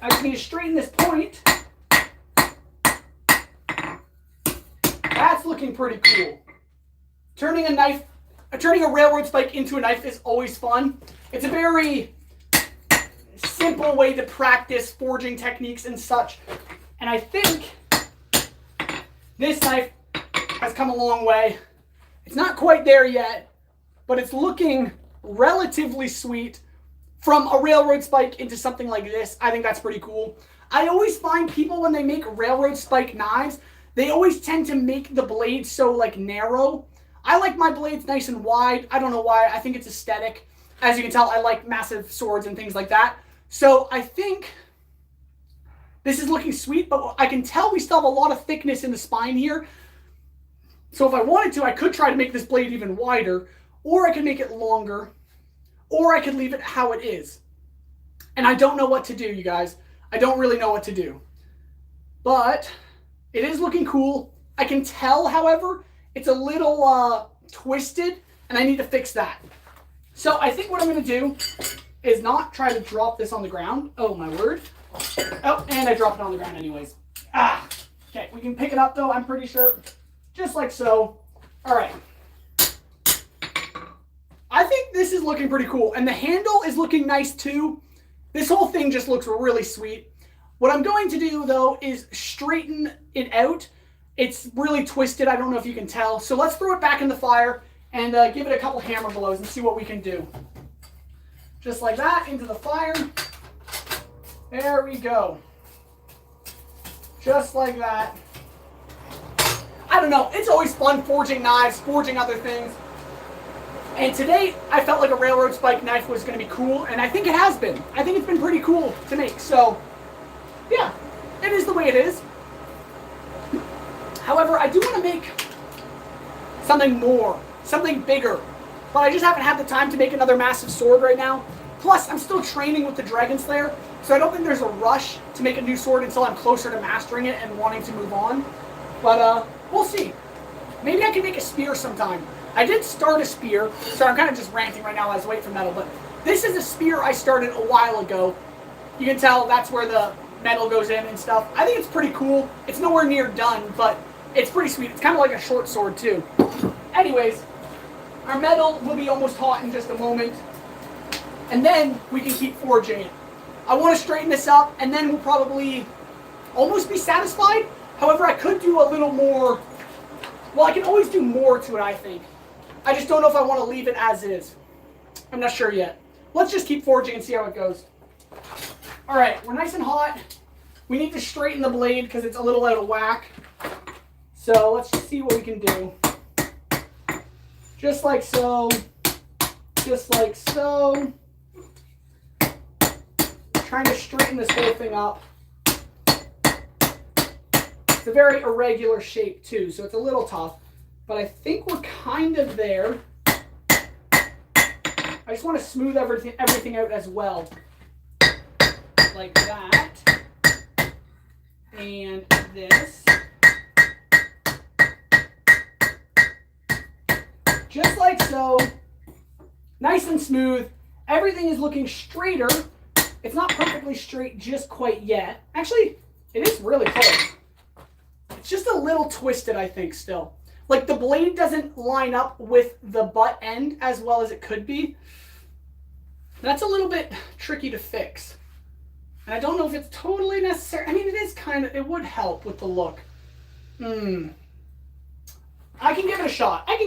just need to straighten this point. That's looking pretty cool. Turning a railroad spike into a knife is always fun. It's a very simple way to practice forging techniques and such. And I think this knife has come a long way. It's not quite there yet, but it's looking relatively sweet. From a railroad spike into something like this, I think that's pretty cool. I always find people when they make railroad spike knives, they always tend to make the blade so like narrow. I like my blades nice and wide. I don't know why. I think it's aesthetic. As you can tell, I like massive swords and things like that. So I think this is looking sweet, but I can tell we still have a lot of thickness in the spine here. So if I wanted to, I could try to make this blade even wider, or I could make it longer, or I could leave it how it is. And I don't know what to do, you guys. I don't really know what to do. But it is looking cool. I can tell, however, it's a little twisted, and I need to fix that. So I think what I'm going to do is not try to drop this on the ground. Oh, my word. Oh, and I dropped it on the ground anyways. Ah, okay, we can pick it up though, I'm pretty sure. Just like so. All right. I think this is looking pretty cool, and the handle is looking nice too. This whole thing just looks really sweet. What I'm going to do though is straighten it out. It's really twisted, I don't know if you can tell. So let's throw it back in the fire and give it a couple hammer blows and see what we can do. Just like that, into the fire. There we go. Just like that. I don't know, it's always fun forging knives, forging other things. And today, I felt like a railroad spike knife was going to be cool, and I think it has been. I think it's been pretty cool to make, so yeah, it is the way it is. However, I do want to make something more, something bigger, but I just haven't had the time to make another massive sword right now. Plus, I'm still training with the Dragon Slayer, so I don't think there's a rush to make a new sword until I'm closer to mastering it and wanting to move on. But we'll see. Maybe I can make a spear sometime. I did start a spear, so I'm kind of just ranting right now as I wait for metal, but this is a spear I started a while ago. You can tell that's where the metal goes in and stuff. I think it's pretty cool. It's nowhere near done, but it's pretty sweet. It's kind of like a short sword too. Anyways, our metal will be almost hot in just a moment, and then we can keep forging it. I want to straighten this up, and then we'll probably almost be satisfied. However, I could do a little more. Well, I can always do more to it, I think. I just don't know if I want to leave it as is. I'm not sure yet. Let's just keep forging and see how it goes. All right, we're nice and hot. We need to straighten the blade because it's a little out of whack. So let's just see what we can do. Just like so. Just like so. Trying to straighten this whole thing up. It's a very irregular shape too, so it's a little tough. But I think we're kind of there. I just want to smooth everything out as well. Like that. And this. Just like so. Nice and smooth. Everything is looking straighter. It's not perfectly straight just quite yet. Actually, it is really close. It's just a little twisted, I think, still. Like, the blade doesn't line up with the butt end as well as it could be. That's a little bit tricky to fix. And I don't know if it's totally necessary. I mean, it is kind of, it would help with the look. I can give it a shot. I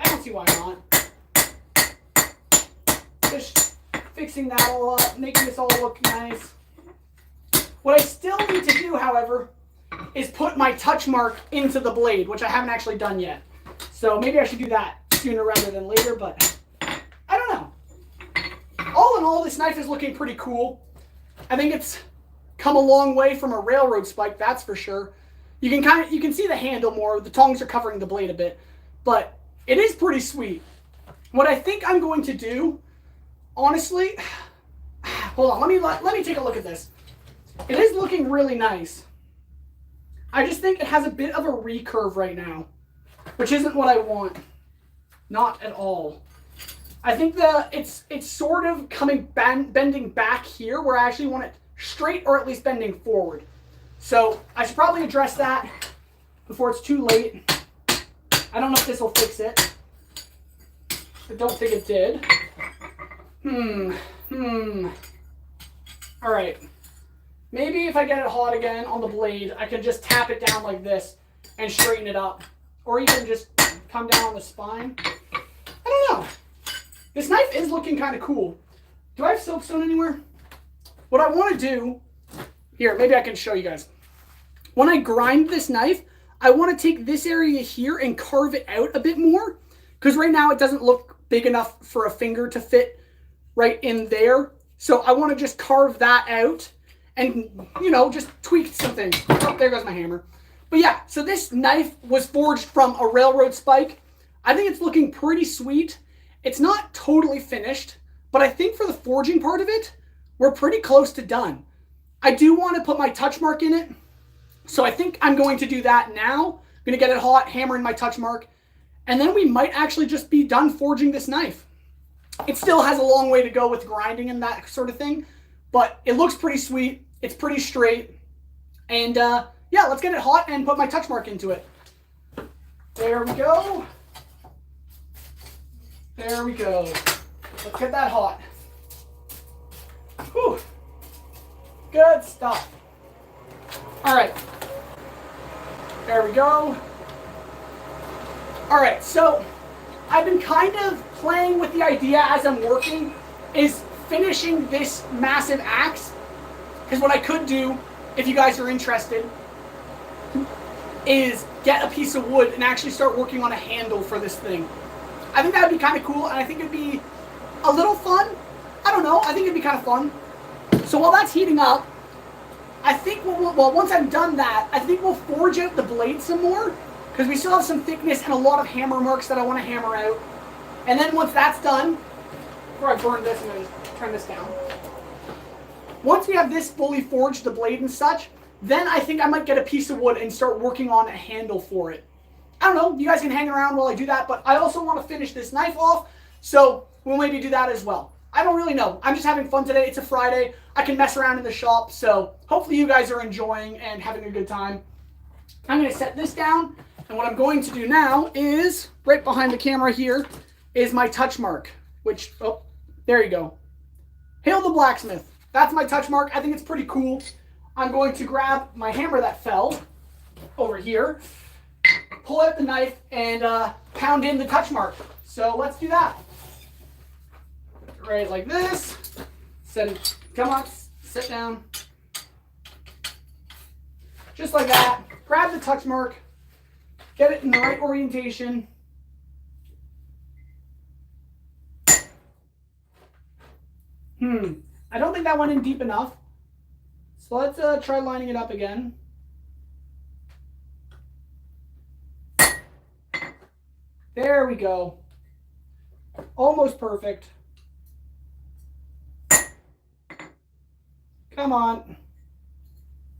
don't see why not. Just fixing that all up, making this all look nice. What I still need to do, however, is put my touch mark into the blade, which I haven't actually done yet. So maybe I should do that sooner rather than later, but I don't know. All in all, this knife is looking pretty cool. I think it's come a long way from a railroad spike, that's for sure. You can see the handle more. The tongs are covering the blade a bit, but it is pretty sweet. What I think I'm going to do, honestly, hold on, let me take a look at this. It is looking really nice. I just think it has a bit of a recurve right now, which isn't what I want. Not at all. I think it's sort of bending back here where I actually want it straight or at least bending forward. So I should probably address that before it's too late. I don't know if this will fix it. I don't think it did. All right. Maybe if I get it hot again on the blade, I can just tap it down like this and straighten it up. Or even just come down on the spine. I don't know. This knife is looking kind of cool. Do I have soapstone anywhere? What I want to do, here, maybe I can show you guys. When I grind this knife, I want to take this area here and carve it out a bit more. Because right now it doesn't look big enough for a finger to fit right in there. So I want to just carve that out and, you know, just tweak some things. Oh, there goes my hammer. But yeah, so this knife was forged from a railroad spike. I think it's looking pretty sweet. It's not totally finished, but I think for the forging part of it, we're pretty close to done. I do want to put my touch mark in it, so I think I'm going to do that now. I'm going to get it hot, hammer in my touch mark, and then we might actually just be done forging this knife. It still has a long way to go with grinding and that sort of thing, but it looks pretty sweet. It's pretty straight, and yeah, let's get it hot and put my touch mark into it. There we go. There we go. Let's get that hot. Whew. Good stuff. All right. There we go. All right, so I've been kind of playing with the idea as I'm working is finishing this massive axe, because what I could do, if you guys are interested, is get a piece of wood and actually start working on a handle for this thing. I think that would be kind of cool, and I think it'd be a little fun. I don't know, I think it'd be kind of fun. So while that's heating up, I think well, once I've done that, I think we'll forge out the blade some more, because we still have some thickness and a lot of hammer marks that I want to hammer out. And then once that's done, before I burn this, I'm going to turn this down. Once we have this fully forged, the blade and such, then I think I might get a piece of wood and start working on a handle for it. I don't know, you guys can hang around while I do that, but I also want to finish this knife off, so we'll maybe do that as well. I don't really know. I'm just having fun today. It's a Friday. I can mess around in the shop, so hopefully you guys are enjoying and having a good time. I'm going to set this down, and what I'm going to do now is, right behind the camera here, is my touch mark, which, oh, there you go. Hail the Blacksmith. That's my touch mark. I think it's pretty cool. I'm going to grab my hammer that fell over here, pull out the knife, and pound in the touch mark. So let's do that. Right like this. Come on, sit down. Just like that. Grab the touch mark. Get it in the right orientation. I don't think that went in deep enough. So let's try lining it up again. There we go. Almost perfect. Come on.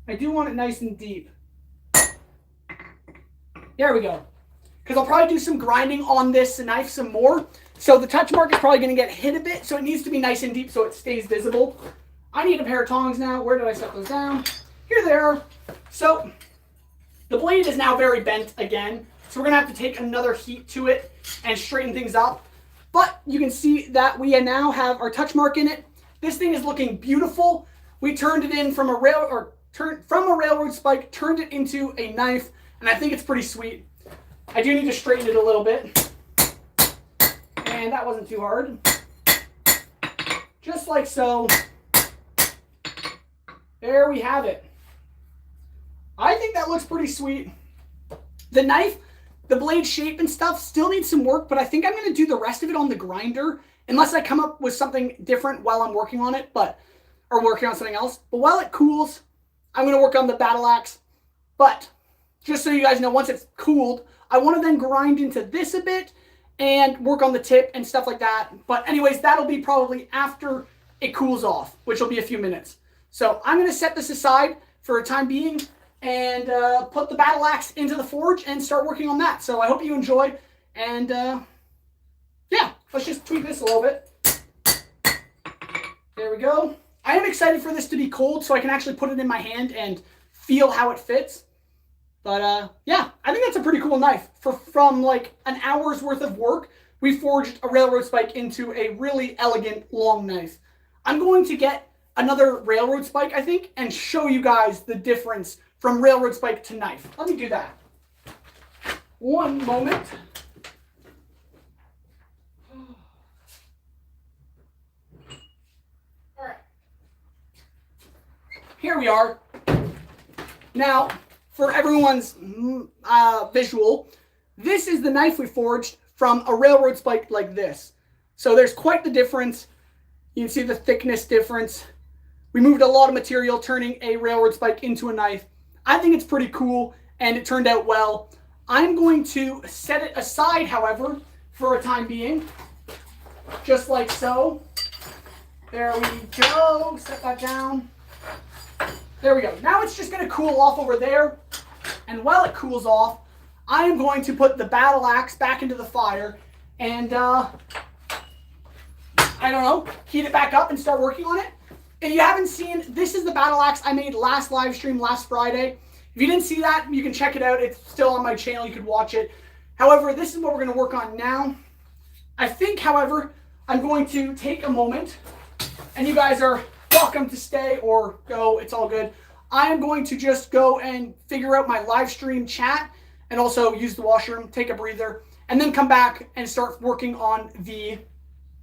I do want it nice and deep. There we go. Because I'll probably do some grinding on this knife some more. So the touch mark is probably going to get hit a bit, so it needs to be nice and deep so it stays visible. I need a pair of tongs now. Where did I set those down? Here they are. So the blade is now very bent again. So we're going to have to take another heat to it and straighten things up. But you can see that we now have our touch mark in it. This thing is looking beautiful. We turned it in from a railroad spike, turned it into a knife, and I think it's pretty sweet. I do need to straighten it a little bit. And that wasn't too hard. Just like so. There we have it. I think that looks pretty sweet. The knife, the blade shape and stuff still needs some work, but I think I'm going to do the rest of it on the grinder, unless I come up with something different while I'm working on it, or working on something else. But while it cools, I'm going to work on the battle axe. But just so you guys know, once it's cooled, I want to then grind into this a bit and work on the tip and stuff like that. But anyways, that'll be probably after it cools off, which will be a few minutes. So I'm going to set this aside for a time being and put the battle axe into the forge and start working on that. So I hope you enjoy. And yeah, let's just tweak this a little bit. There we go. I am excited for this to be cold so I can actually put it in my hand and feel how it fits. But yeah, I think that's a pretty cool knife. From like an hour's worth of work, we forged a railroad spike into a really elegant long knife. I'm going to get another railroad spike, I think, and show you guys the difference from railroad spike to knife. Let me do that. One moment. All right. Here we are. Now, for everyone's visual, this is the knife we forged from a railroad spike like this. So there's quite the difference. You can see the thickness difference. We moved a lot of material, turning a railroad spike into a knife. I think it's pretty cool, and it turned out well. I'm going to set it aside, however, for a time being, just like so. There we go. Set that down. There we go. Now it's just going to cool off over there. And while it cools off, I am going to put the battle axe back into the fire and, I don't know, heat it back up and start working on it. If you haven't seen, this is the battle axe I made last live stream last Friday. If you didn't see that, you can check it out. It's still on my channel. You could watch it. However, this is what we're going to work on now. I think, however, I'm going to take a moment, and you guys are welcome to stay or go. It's all good. I am going to just go and figure out my live stream chat and also use the washroom, take a breather, and then come back and start working on the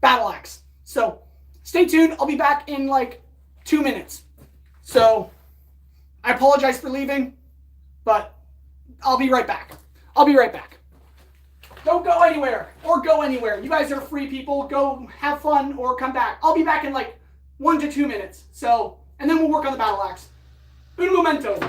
battle axe. So stay tuned. I'll be back in like 2 minutes. So I apologize for leaving, but I'll be right back. I'll be right back. Don't go anywhere or go anywhere. You guys are free people. Go have fun or come back. I'll be back in like 1 to 2 minutes. So, and then we'll work on the battle axe. Un momento.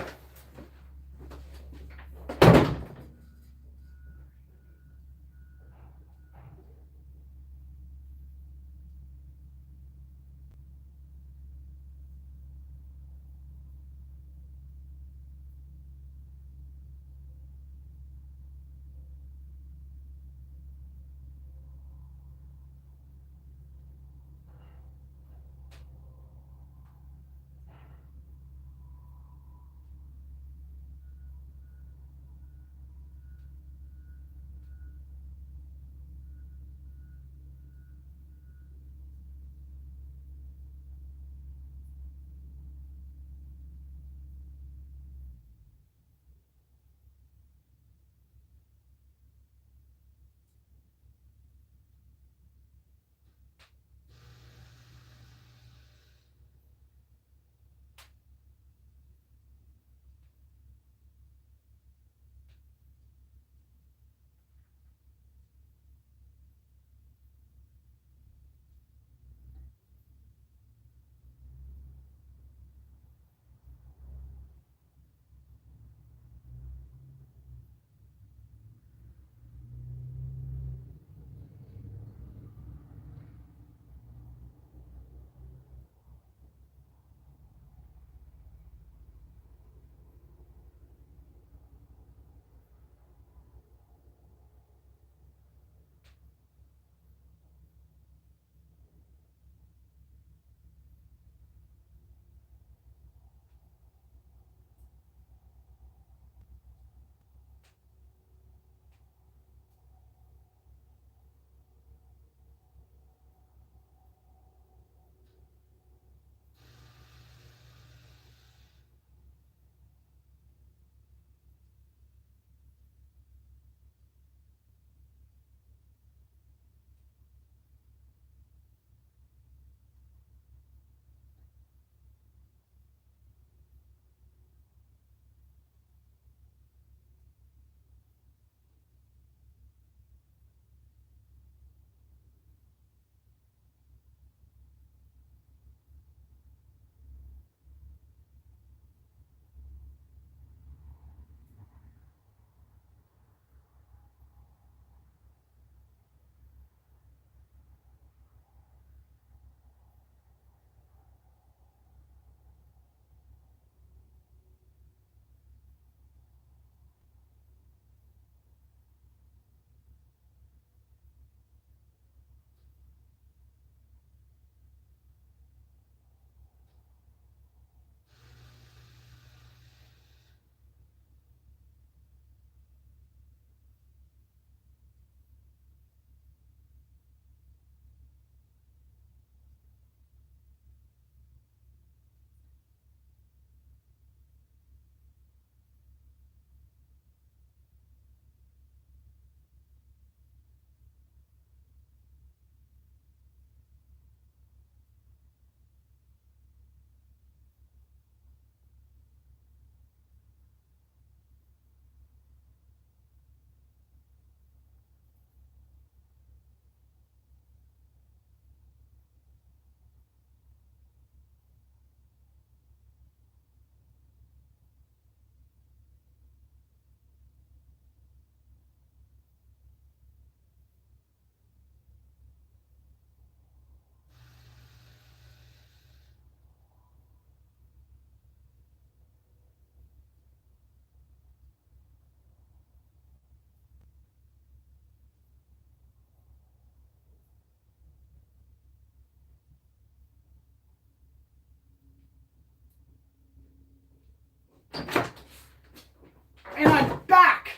And I'm back.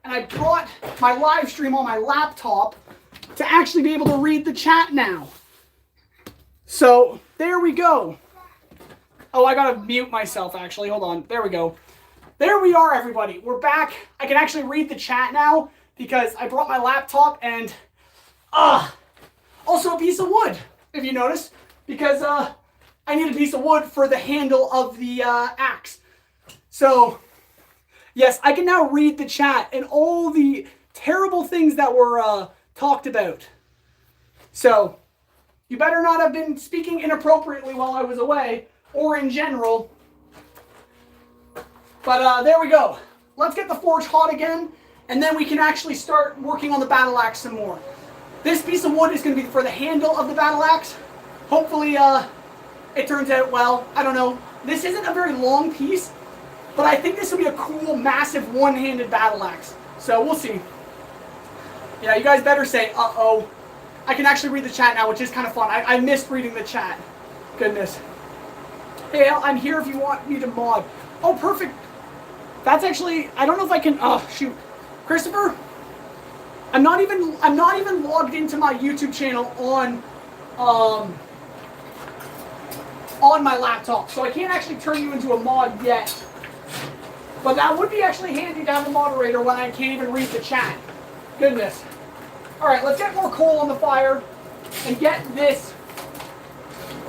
And I brought my live stream on my laptop to actually be able to read the chat now. So, there we go. Oh, I gotta mute myself, actually. Hold on. There we go. There we are, everybody. We're back. I can actually read the chat now because I brought my laptop and... also a piece of wood, if you notice. Because I need a piece of wood for the handle of the axe. So, yes, I can now read the chat and all the terrible things that were talked about. So, you better not have been speaking inappropriately while I was away, or in general. But there we go. Let's get the forge hot again, and then we can actually start working on the battle axe some more. This piece of wood is going to be for the handle of the battle axe. Hopefully it turns out well. I don't know. This isn't a very long piece, but I think this will be a cool, massive, one-handed battle axe. So we'll see. Yeah, you guys better say, uh-oh. I can actually read the chat now, which is kind of fun. I missed reading the chat. Goodness. Hey, I'm here if you want me to mod. Oh, perfect. That's actually, I don't know if I can, oh, shoot. Christopher, I'm not even logged into my YouTube channel on my laptop, so I can't actually turn you into a mod yet. But that would be actually handy to have a moderator when I can't even read the chat. Goodness. Alright, let's get more coal on the fire and get this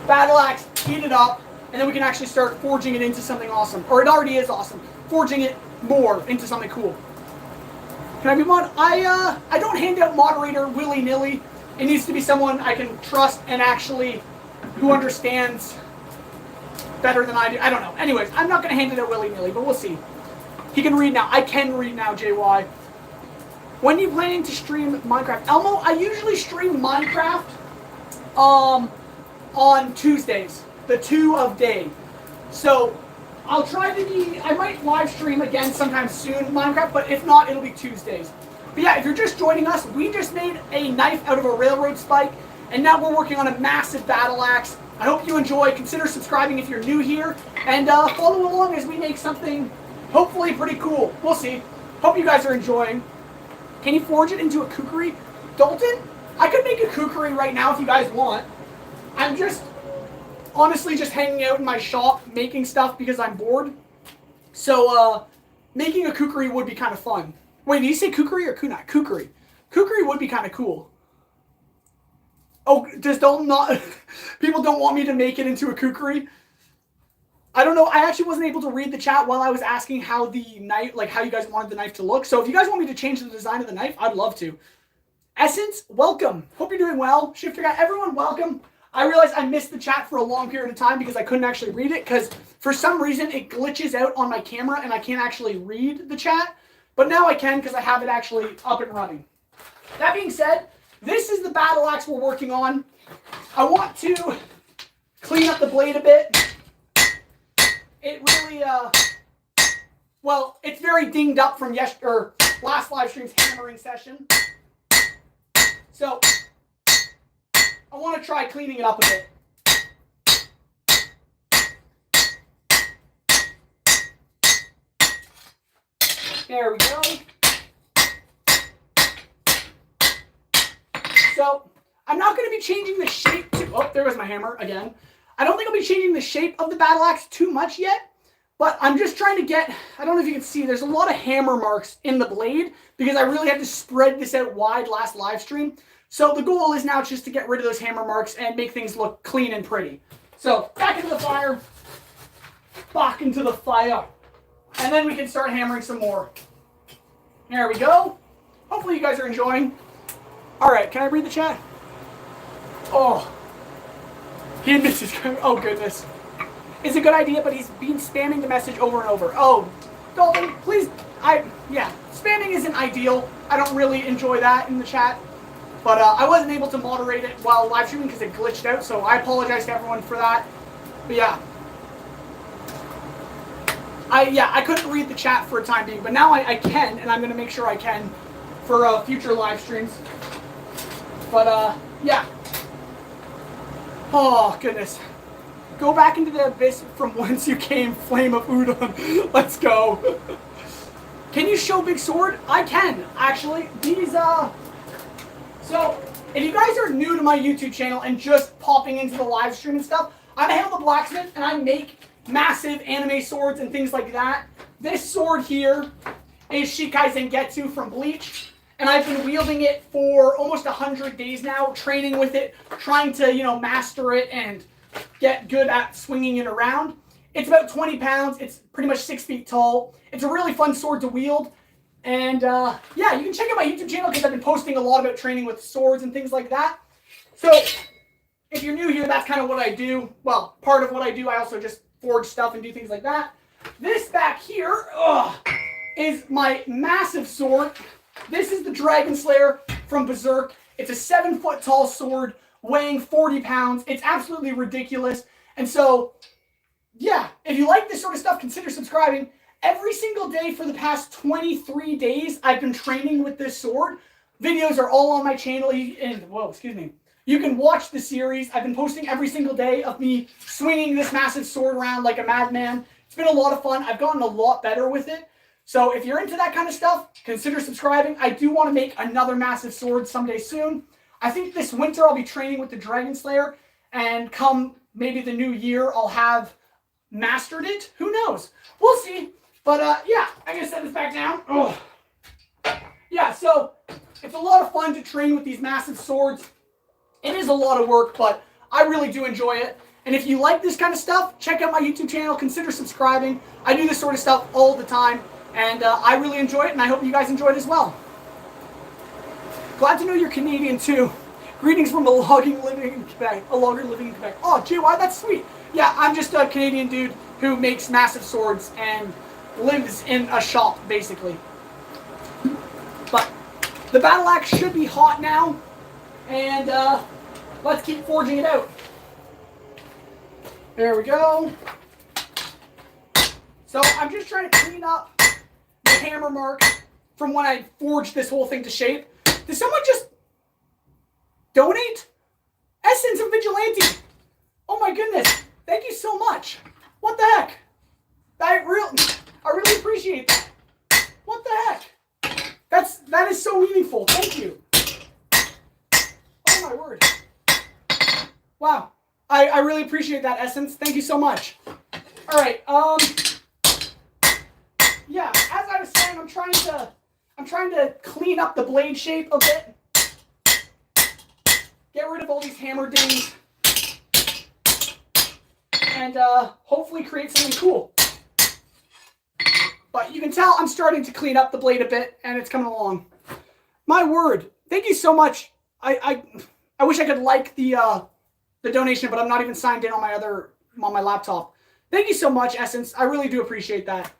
battle axe heated up, and then we can actually start forging it into something awesome. Or it already is awesome. Forging it more into something cool. Can I be mod? I don't hand out moderator willy-nilly. It needs to be someone I can trust and actually who understands better than I do. I don't know. Anyways, I'm not going to hand it out willy-nilly, but we'll see. He can read now. I can read now, JY. When are you planning to stream Minecraft? Elmo, I usually stream Minecraft on Tuesdays, the 2 of day. So I'll try to be, I might live stream again sometime soon Minecraft, but if not, it'll be Tuesdays. But yeah, if you're just joining us, we just made a knife out of a railroad spike, and now we're working on a massive battle axe. I hope you enjoy. Consider subscribing if you're new here, and follow along as we make something hopefully pretty cool. We'll see. Hope you guys are enjoying. Can you forge it into a kukri? Dalton, I could make a kukri right now if you guys want. I'm just, honestly, just hanging out in my shop making stuff because I'm bored. So, making a kukri would be kind of fun. Wait, did you say kukri or kunai? Kukri. Kukri would be kind of cool. Oh, does Dalton not... People don't want me to make it into a kukri? I don't know. I actually wasn't able to read the chat while I was asking how the knife, like how you guys wanted the knife to look. So if you guys want me to change the design of the knife, I'd love to. Essence, welcome. Hope you're doing well. Shifter guy, everyone, welcome. I realized I missed the chat for a long period of time because I couldn't actually read it because for some reason it glitches out on my camera and I can't actually read the chat. But now I can because I have it actually up and running. That being said, this is the battle axe we're working on. I want to clean up the blade a bit. It really, well, it's very dinged up from last live stream's hammering session. So, I want to try cleaning it up a bit. There we go. So, I'm not going to be changing the shape to... Oh, there was my hammer again. I don't think I'll be changing the shape of the battle axe too much yet, but I'm just trying to get... I don't know if you can see, there's a lot of hammer marks in the blade because I really had to spread this out wide last live stream. So the goal is now just to get rid of those hammer marks and make things look clean and pretty. So, back into the fire. Back into the fire. And then we can start hammering some more. There we go. Hopefully you guys are enjoying. Alright, can I read the chat? Oh. He admits his... Oh, goodness. It's a good idea, but he's been spamming the message over and over. Oh, Dalton, please... Yeah, spamming isn't ideal. I don't really enjoy that in the chat. But I wasn't able to moderate it while live streaming because it glitched out, so I apologize to everyone for that. But yeah. I couldn't read the chat for a time being, but now I can, and I'm going to make sure I can for future live streams. But, yeah. Oh, goodness. Go back into the abyss from whence you came, flame of udon. Let's go. Can you show big sword? I can, actually. These, so, if you guys are new to my YouTube channel and just popping into the live stream and stuff, I'm Hale the Blacksmith, and I make massive anime swords and things like that. This sword here is Shikai Zangetsu from Bleach, and I've been wielding it for almost 100 days now, training with it, trying to, you know, master it and get good at swinging it around. It's about 20 pounds. It's pretty much 6 feet tall. It's a really fun sword to wield. And yeah, you can check out my YouTube channel because I've been posting a lot about training with swords and things like that. So if you're new here, that's kind of what I do. Well, part of what I do. I also just forge stuff and do things like that. This back here is my massive sword. This is the Dragon Slayer from Berserk. It's a 7 foot tall sword weighing 40 pounds. It's absolutely ridiculous. And so, yeah, if you like this sort of stuff, consider subscribing. Every single day for the past 23 days, I've been training with this sword. Videos are all on my channel. And, whoa, excuse me. You can watch the series. I've been posting every single day of me swinging this massive sword around like a madman. It's been a lot of fun. I've gotten a lot better with it. So if you're into that kind of stuff, consider subscribing. I do want to make another massive sword someday soon. I think this winter I'll be training with the Dragon Slayer. And come maybe the new year, I'll have mastered it. Who knows? We'll see. But yeah, I'm going to set this back down. Oh. Yeah, so it's a lot of fun to train with these massive swords. It is a lot of work, but I really do enjoy it. And if you like this kind of stuff, check out my YouTube channel. Consider subscribing. I do this sort of stuff all the time. And I really enjoy it, and I hope you guys enjoy it as well. Glad to know you're Canadian, too. Greetings from a logger living in Quebec. Oh, JY, that's sweet. Yeah, I'm just a Canadian dude who makes massive swords and lives in a shop, basically. But the battle axe should be hot now, and let's keep forging it out. There we go. So I'm just trying to clean up the hammer mark from when I forged this whole thing to shape. Did someone just donate? Essence of Vigilante. Oh my goodness. Thank you so much. What the heck? I really appreciate that. What the heck? That is so meaningful. Thank you. Oh my word. Wow. I really appreciate that, Essence. Thank you so much. All right. Yeah, as I was saying, I'm trying to clean up the blade shape a bit. Get rid of all these hammer dings. And hopefully create something cool. But you can tell I'm starting to clean up the blade a bit, and it's coming along. My word. Thank you so much. I wish I could like the donation, but I'm not even signed in on my laptop. Thank you so much, Essence. I really do appreciate that.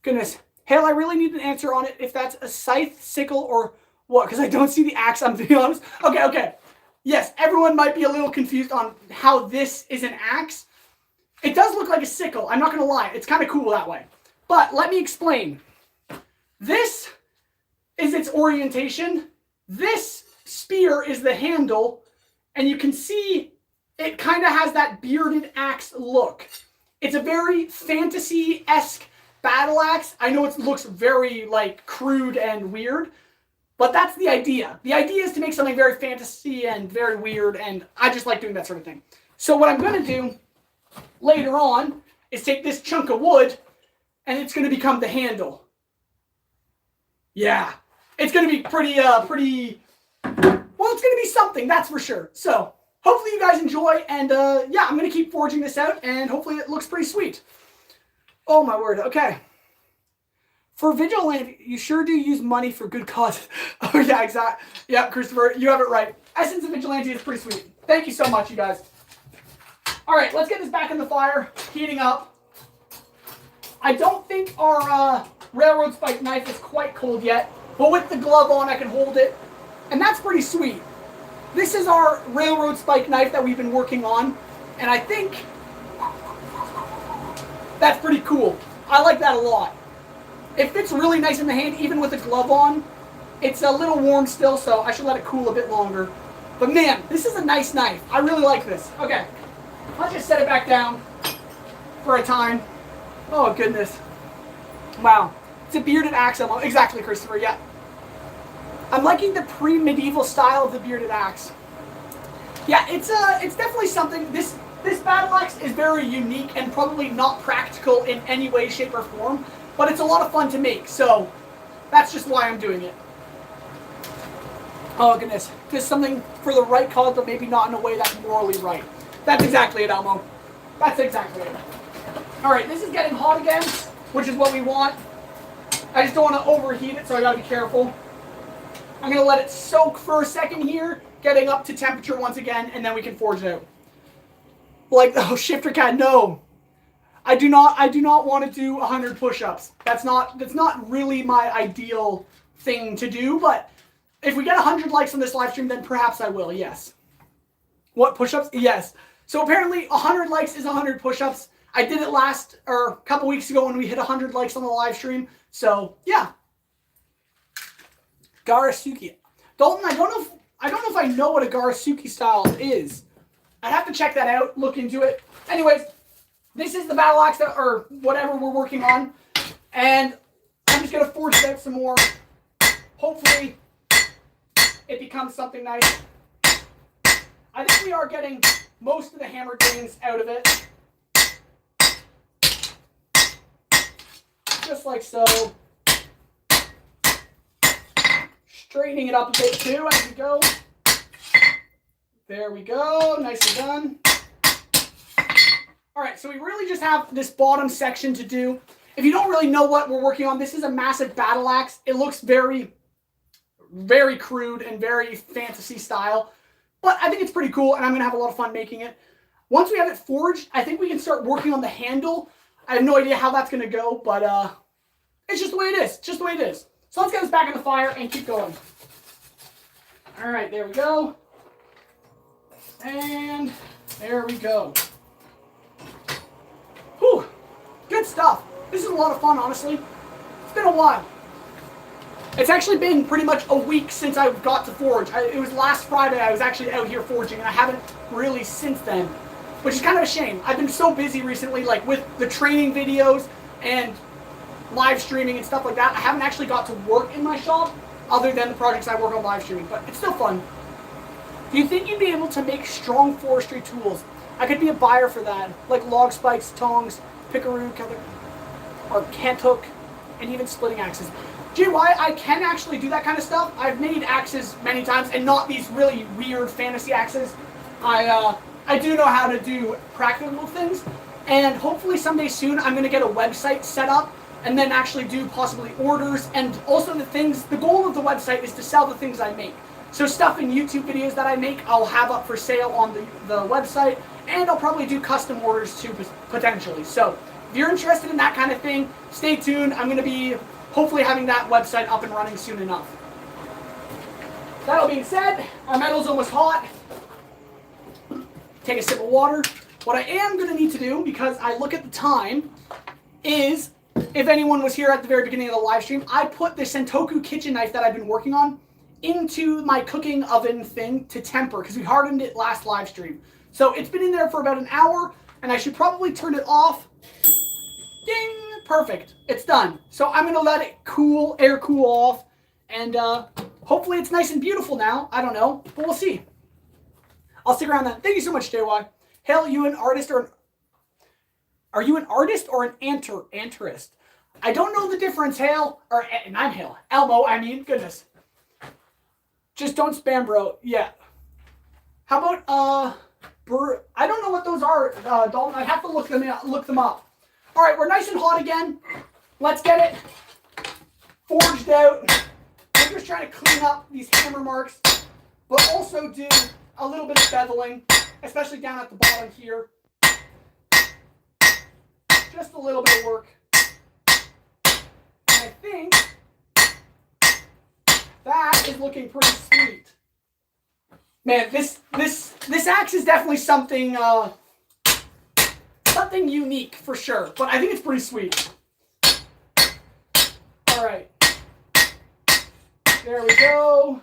Goodness. Hale, I really need an answer on it, if that's a scythe, sickle, or what, because I don't see the axe, I'm being honest. Okay. Yes, everyone might be a little confused on how this is an axe. It does look like a sickle, I'm not going to lie. It's kind of cool that way. But let me explain. This is its orientation. This spear is the handle, and you can see it kind of has that bearded axe look. It's a very fantasy-esque battle axe. I know it looks very like crude and weird, but that's the idea. The idea is to make something very fantasy and very weird, and I just like doing that sort of thing. So what I'm going to do later on is take this chunk of wood, and it's going to become the handle. Yeah, it's going to be pretty, well, it's going to be something, that's for sure. So hopefully you guys enjoy, and yeah, I'm going to keep forging this out, and hopefully it looks pretty sweet. Oh my word, okay. For Vigilante, you sure do use money for good cause. Oh yeah, exactly. Yeah, Christopher, you have it right. Essence of Vigilante is pretty sweet. Thank you so much, you guys. All right, let's get this back in the fire, heating up. I don't think our railroad spike knife is quite cold yet, but with the glove on, I can hold it, and that's pretty sweet. This is our railroad spike knife that we've been working on, and I think that's pretty cool. I like that a lot. It fits really nice in the hand, even with the glove on. It's a little warm still, so I should let it cool a bit longer. But man, this is a nice knife. I really like this. Okay, I'll just set it back down for a time. Oh goodness. Wow. It's a bearded axe, Elmo. Exactly, Christopher, yeah. I'm liking the pre-medieval style of the bearded axe. Yeah, it's definitely something. This battle axe is very unique and probably not practical in any way, shape, or form, but it's a lot of fun to make, so that's just why I'm doing it. Oh goodness, just something for the right cause, but maybe not in a way that's morally right. That's exactly it, Elmo. That's exactly it. Alright, this is getting hot again, which is what we want. I just don't want to overheat it, so I gotta be careful. I'm gonna let it soak for a second here, getting up to temperature once again, and then we can forge it out. Like, oh, Shifter Cat, no. I do not want to do 100 push-ups. That's not really my ideal thing to do, but if we get 100 likes on this live stream, then perhaps I will, yes. What, push-ups? Yes. So apparently 100 likes is 100 push-ups. I did it a couple weeks ago when we hit 100 likes on the live stream. So, yeah. Garasuki. Dalton, I don't know if I know what a Garasuki style is. I'd have to check that out, look into it. Anyways, this is the battle axe or whatever we're working on. And I'm just going to forge it out some more. Hopefully, it becomes something nice. I think we are getting most of the hammer grains out of it. Just like so. Straightening it up a bit too as we go. There we go, nicely done. All right, so we really just have this bottom section to do. If you don't really know what we're working on, this is a massive battle axe. It looks very, very crude and very fantasy style, but I think it's pretty cool and I'm gonna have a lot of fun making it. Once we have it forged, I think we can start working on the handle. I have no idea how that's gonna go, but it's just the way it is, just the way it is. So let's get this back in the fire and keep going. All right, there we go. And there we go. Whew, good stuff. This is a lot of fun, honestly. It's been a while. It's actually been pretty much a week since I got to forge. It was last Friday I was actually out here forging, and I haven't really since then, which is kind of a shame. I've been so busy recently, like with the training videos and live streaming and stuff like that. I haven't actually got to work in my shop other than the projects I work on live streaming, but it's still fun. Do you think you'd be able to make strong forestry tools? I could be a buyer for that, like log spikes, tongs, pickaroo, or cant-hook, and even splitting axes. JY, I can actually do that kind of stuff. I've made axes many times, and not these really weird fantasy axes. I do know how to do practical things, and hopefully someday soon I'm going to get a website set up and then actually do possibly orders, and also the goal of the website is to sell the things I make. So stuff in YouTube videos that I make, I'll have up for sale on the website, and I'll probably do custom orders too, potentially. So if you're interested in that kind of thing, stay tuned. I'm going to be hopefully having that website up and running soon enough. That all being said, our metal's almost hot. Take a sip of water. What I am going to need to do, because I look at the time, is, if anyone was here at the very beginning of the live stream, I put the Sentoku kitchen knife that I've been working on into my cooking oven thing to temper, because we hardened it last live stream. So it's been in there for about an hour, and I should probably turn it off. Ding! Perfect. It's done. So I'm going to let it cool, air cool off, and hopefully it's nice and beautiful now. I don't know, but we'll see. I'll stick around then. Thank you so much, JY. Hale, are you an artist or an anterist? I don't know the difference, Hale. And I'm Hale. Elmo, I mean, goodness. Just don't spam, bro. Yeah. How about, I don't know what those are, Dalton. I'd have to look them up. All right, we're nice and hot again. Let's get it forged out. We're just trying to clean up these hammer marks, but also do a little bit of beveling, especially down at the bottom here. Just a little bit of work. And I think that is looking pretty sweet. Man, this axe is definitely something something unique for sure, but I think it's pretty sweet. All right. There we go.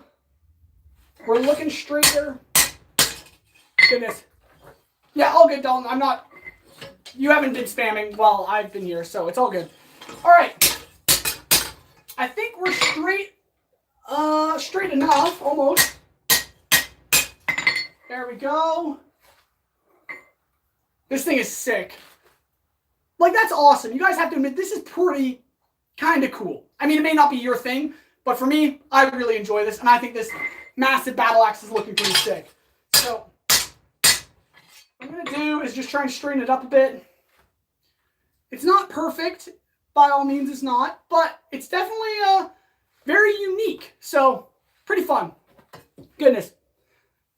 We're looking straighter. Goodness. Yeah, all good, Dalton. You haven't been spamming while I've been here, so it's all good. All right. I think we're straight enough, almost. There we go. This thing is sick. Like, that's awesome. You guys have to admit, this is pretty kind of cool. I mean, it may not be your thing, but for me, I really enjoy this, and I think this massive battle axe is looking pretty sick. So, what I'm going to do is just try and straighten it up a bit. It's not perfect. By all means, it's not. But it's definitely very unique. So, pretty fun. Goodness.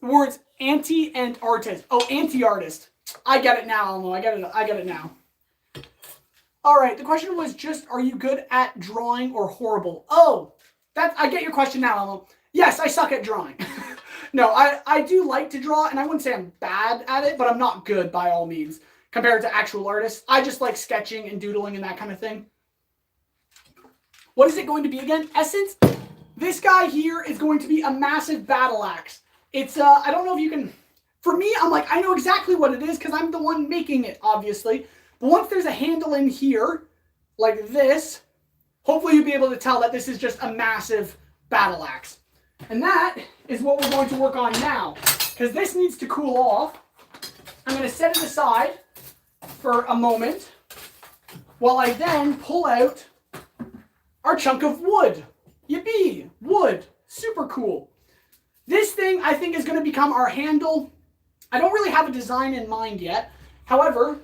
The words anti and artist. Oh, anti-artist. I get it now, Elmo. I get it now. Alright, the question was just, are you good at drawing or horrible? Oh, I get your question now, Elmo. Yes, I suck at drawing. No, I do like to draw, and I wouldn't say I'm bad at it, but I'm not good by all means compared to actual artists. I just like sketching and doodling and that kind of thing. What is it going to be again? Essence? This guy here is going to be a massive battle axe. It's, I don't know if you can... For me, I'm like, I know exactly what it is because I'm the one making it, obviously. But once there's a handle in here, like this, hopefully you'll be able to tell that this is just a massive battle axe. And that is what we're going to work on now. Because this needs to cool off. I'm going to set it aside for a moment while I then pull out our chunk of wood. Yippee! Wood. Super cool. This thing, I think, is going to become our handle. I don't really have a design in mind yet. However,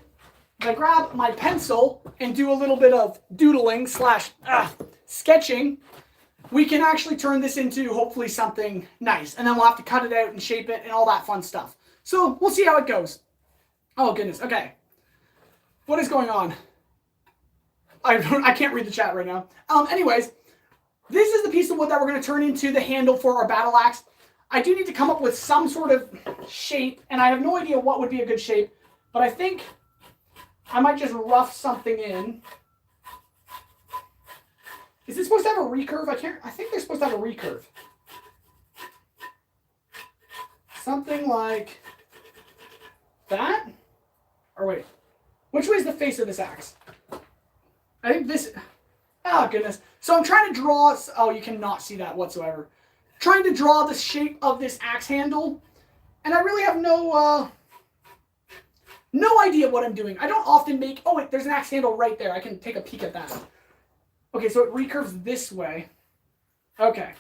if I grab my pencil and do a little bit of doodling / sketching, we can actually turn this into hopefully something nice. And then we'll have to cut it out and shape it and all that fun stuff. So we'll see how it goes. Oh, goodness. Okay. What is going on? I can't read the chat right now. Anyways, this is the piece of wood that we're going to turn into the handle for our battle axe. I do need to come up with some sort of shape, and I have no idea what would be a good shape, but I think I might just rough something in. Is it supposed to have a recurve? I think they're supposed to have a recurve. Something like that? Or wait, which way is the face of this axe? I think this, oh goodness. So I'm trying to draw, oh, you cannot see that whatsoever. Trying to draw the shape of this axe handle, and I really have no idea what I'm doing. I don't often make, oh wait, there's an axe handle right there. I can take a peek at that. Okay, so it recurves this way. Okay.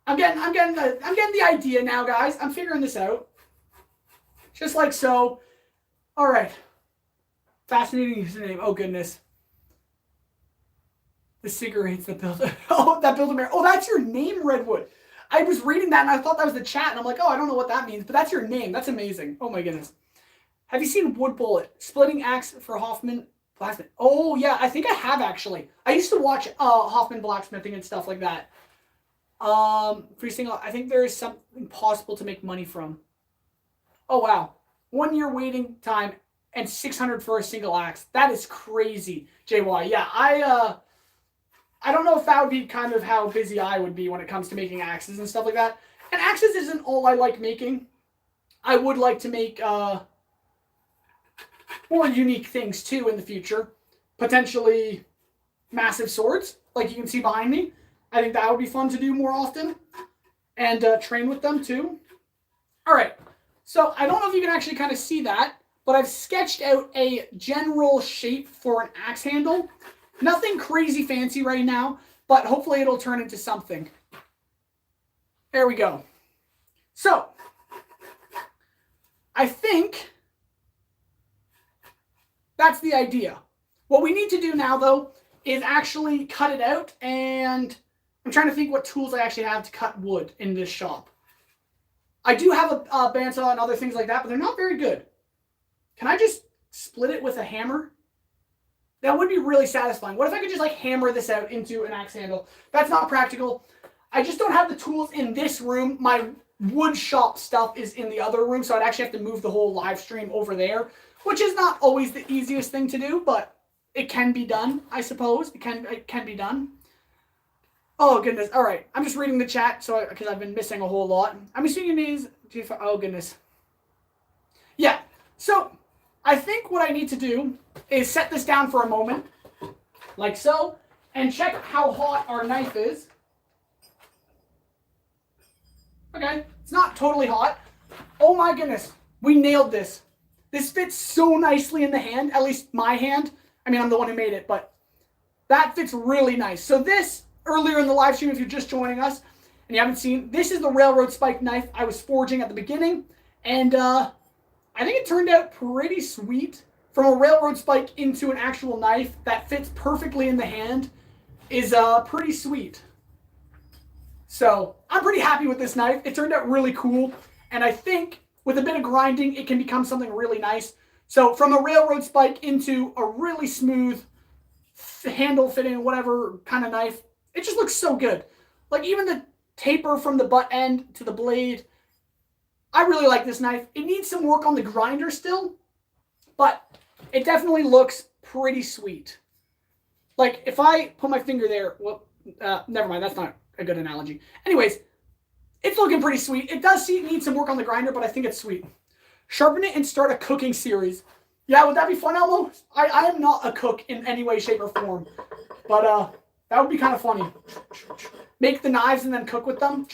I'm getting the idea now, guys. I'm figuring this out. Just like so. All right. Fascinating username. Oh goodness. The cigarettes that build. Oh, that build a mirror. Oh, that's your name, Redwood. I was reading that and I thought that was the chat, and I'm like, oh, I don't know what that means, but that's your name. That's amazing. Oh my goodness. Have you seen Wood Bullet? Splitting axe for Hoffman Blacksmith. Oh yeah, I think I have actually. I used to watch Hoffman Blacksmithing and stuff like that. Free single. I think there is something possible to make money from. Oh wow, 1 year waiting time and 600 for a single axe. That is crazy, JY. Yeah, I don't know if that would be kind of how busy I would be when it comes to making axes and stuff like that. And axes isn't all I like making. I would like to make more unique things too in the future. Potentially massive swords, like you can see behind me. I think that would be fun to do more often. And train with them too. Alright, so I don't know if you can actually kind of see that, but I've sketched out a general shape for an axe handle. Nothing crazy fancy right now, but hopefully it'll turn into something. There we go. So, I think that's the idea. What we need to do now, though, is actually cut it out, and I'm trying to think what tools I actually have to cut wood in this shop. I do have a bandsaw and other things like that, but they're not very good. Can I just split it with a hammer? That would be really satisfying. What if I could just like hammer this out into an axe handle? That's not practical. I just don't have the tools in this room. My wood shop stuff is in the other room, so I'd actually have to move the whole live stream over there, which is not always the easiest thing to do, but it can be done, I suppose. It can be done. Oh, goodness. All right. I'm just reading the chat because I've been missing a whole lot. I'm assuming your name's... Oh, goodness. Yeah. So, I think what I need to do is set this down for a moment, like so, and check how hot our knife is. Okay, it's not totally hot. Oh my goodness, we nailed this. This fits so nicely in the hand, at least my hand. I mean, I'm the one who made it, but that fits really nice. So this, earlier in the live stream, if you're just joining us and you haven't seen, this is the railroad spike knife I was forging at the beginning. And I think it turned out pretty sweet. From a railroad spike into an actual knife that fits perfectly in the hand is pretty sweet. So I'm pretty happy with this knife. It turned out really cool. And I think with a bit of grinding, it can become something really nice. So from a railroad spike into a really smooth handle fitting, whatever kind of knife, it just looks so good. Like even the taper from the butt end to the blade, I really like this knife. It needs some work on the grinder still, but it definitely looks pretty sweet. Like if I put my finger there, well, never mind, that's not a good analogy. Anyways, it's looking pretty sweet. It does need some work on the grinder, but I think it's sweet. Sharpen it and start a cooking series. Yeah, would that be fun, Elmo? I am not a cook in any way, shape, or form, but that would be kind of funny. Make the knives and then cook with them.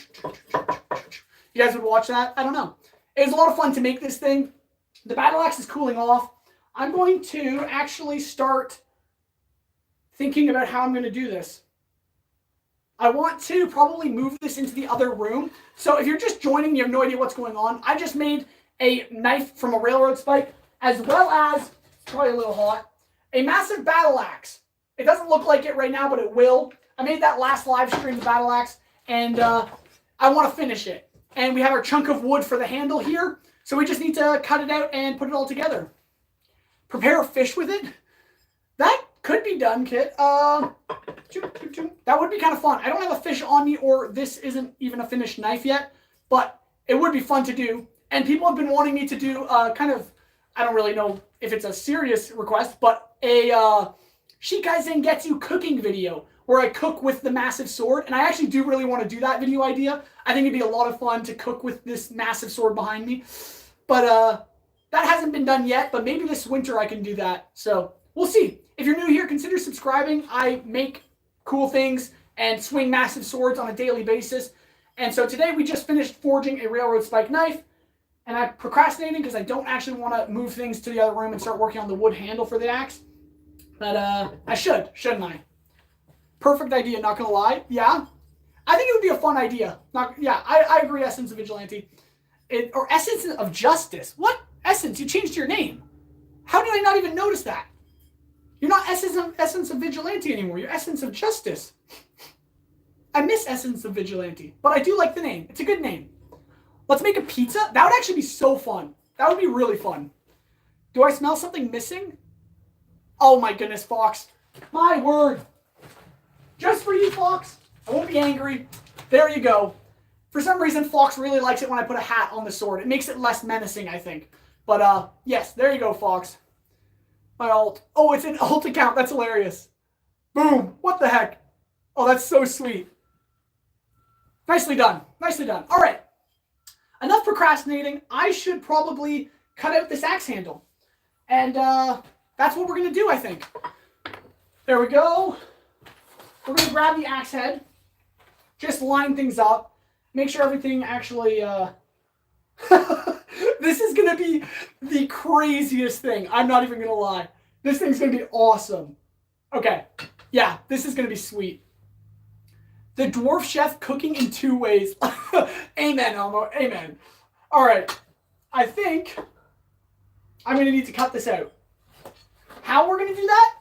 You guys would watch that? I don't know. It was a lot of fun to make this thing. The battle axe is cooling off. I'm going to actually start thinking about how I'm going to do this. I want to probably move this into the other room. So if you're just joining, you have no idea what's going on. I just made a knife from a railroad spike, as well as, it's probably a little hot, a massive battle axe. It doesn't look like it right now, but it will. I made that last live stream, the battle axe, and I want to finish it. And we have our chunk of wood for the handle here, so we just need to cut it out and put it all together. Prepare a fish with it. That could be done, Kit. That would be kind of fun. I don't have a fish on me, or this isn't even a finished knife yet, but it would be fun to do. And people have been wanting me to do kind of, I don't really know if it's a serious request, but a Shikai Zangetsu cooking video where I cook with the massive sword. And I actually do really want to do that video idea. I think it'd be a lot of fun to cook with this massive sword behind me. But that hasn't been done yet, but maybe this winter I can do that. So we'll see. If you're new here, consider subscribing. I make cool things and swing massive swords on a daily basis. And so today we just finished forging a railroad spike knife. And I'm procrastinating because I don't actually want to move things to the other room and start working on the wood handle for the axe. But I should, shouldn't I? Perfect idea, not gonna lie. Yeah, I think it would be a fun idea. I agree. Essence of Vigilante, or Essence of Justice. What Essence? You changed your name. How did I not even notice that? You're not Essence of Vigilante anymore. You're Essence of Justice. I miss Essence of Vigilante, but I do like the name. It's a good name. Let's make a pizza. That would actually be so fun. That would be really fun. Do I smell something missing? Oh my goodness, Fox. My word. Just for you, Fox. I won't be angry. There you go. For some reason, Fox really likes it when I put a hat on the sword. It makes it less menacing, I think. But, yes, there you go, Fox. My alt. Oh, it's an alt account. That's hilarious. Boom. What the heck? Oh, that's so sweet. Nicely done. Nicely done. All right. Enough procrastinating. I should probably cut out this axe handle. And, that's what we're going to do, I think. There we go. We're going to grab the axe head. Just line things up. Make sure everything actually... This is going to be the craziest thing. I'm not even going to lie. This thing's going to be awesome. Okay. Yeah, this is going to be sweet. The dwarf chef cooking in 2 ways. Amen, Elmo. Amen. All right. I think I'm going to need to cut this out. How we're going to do that?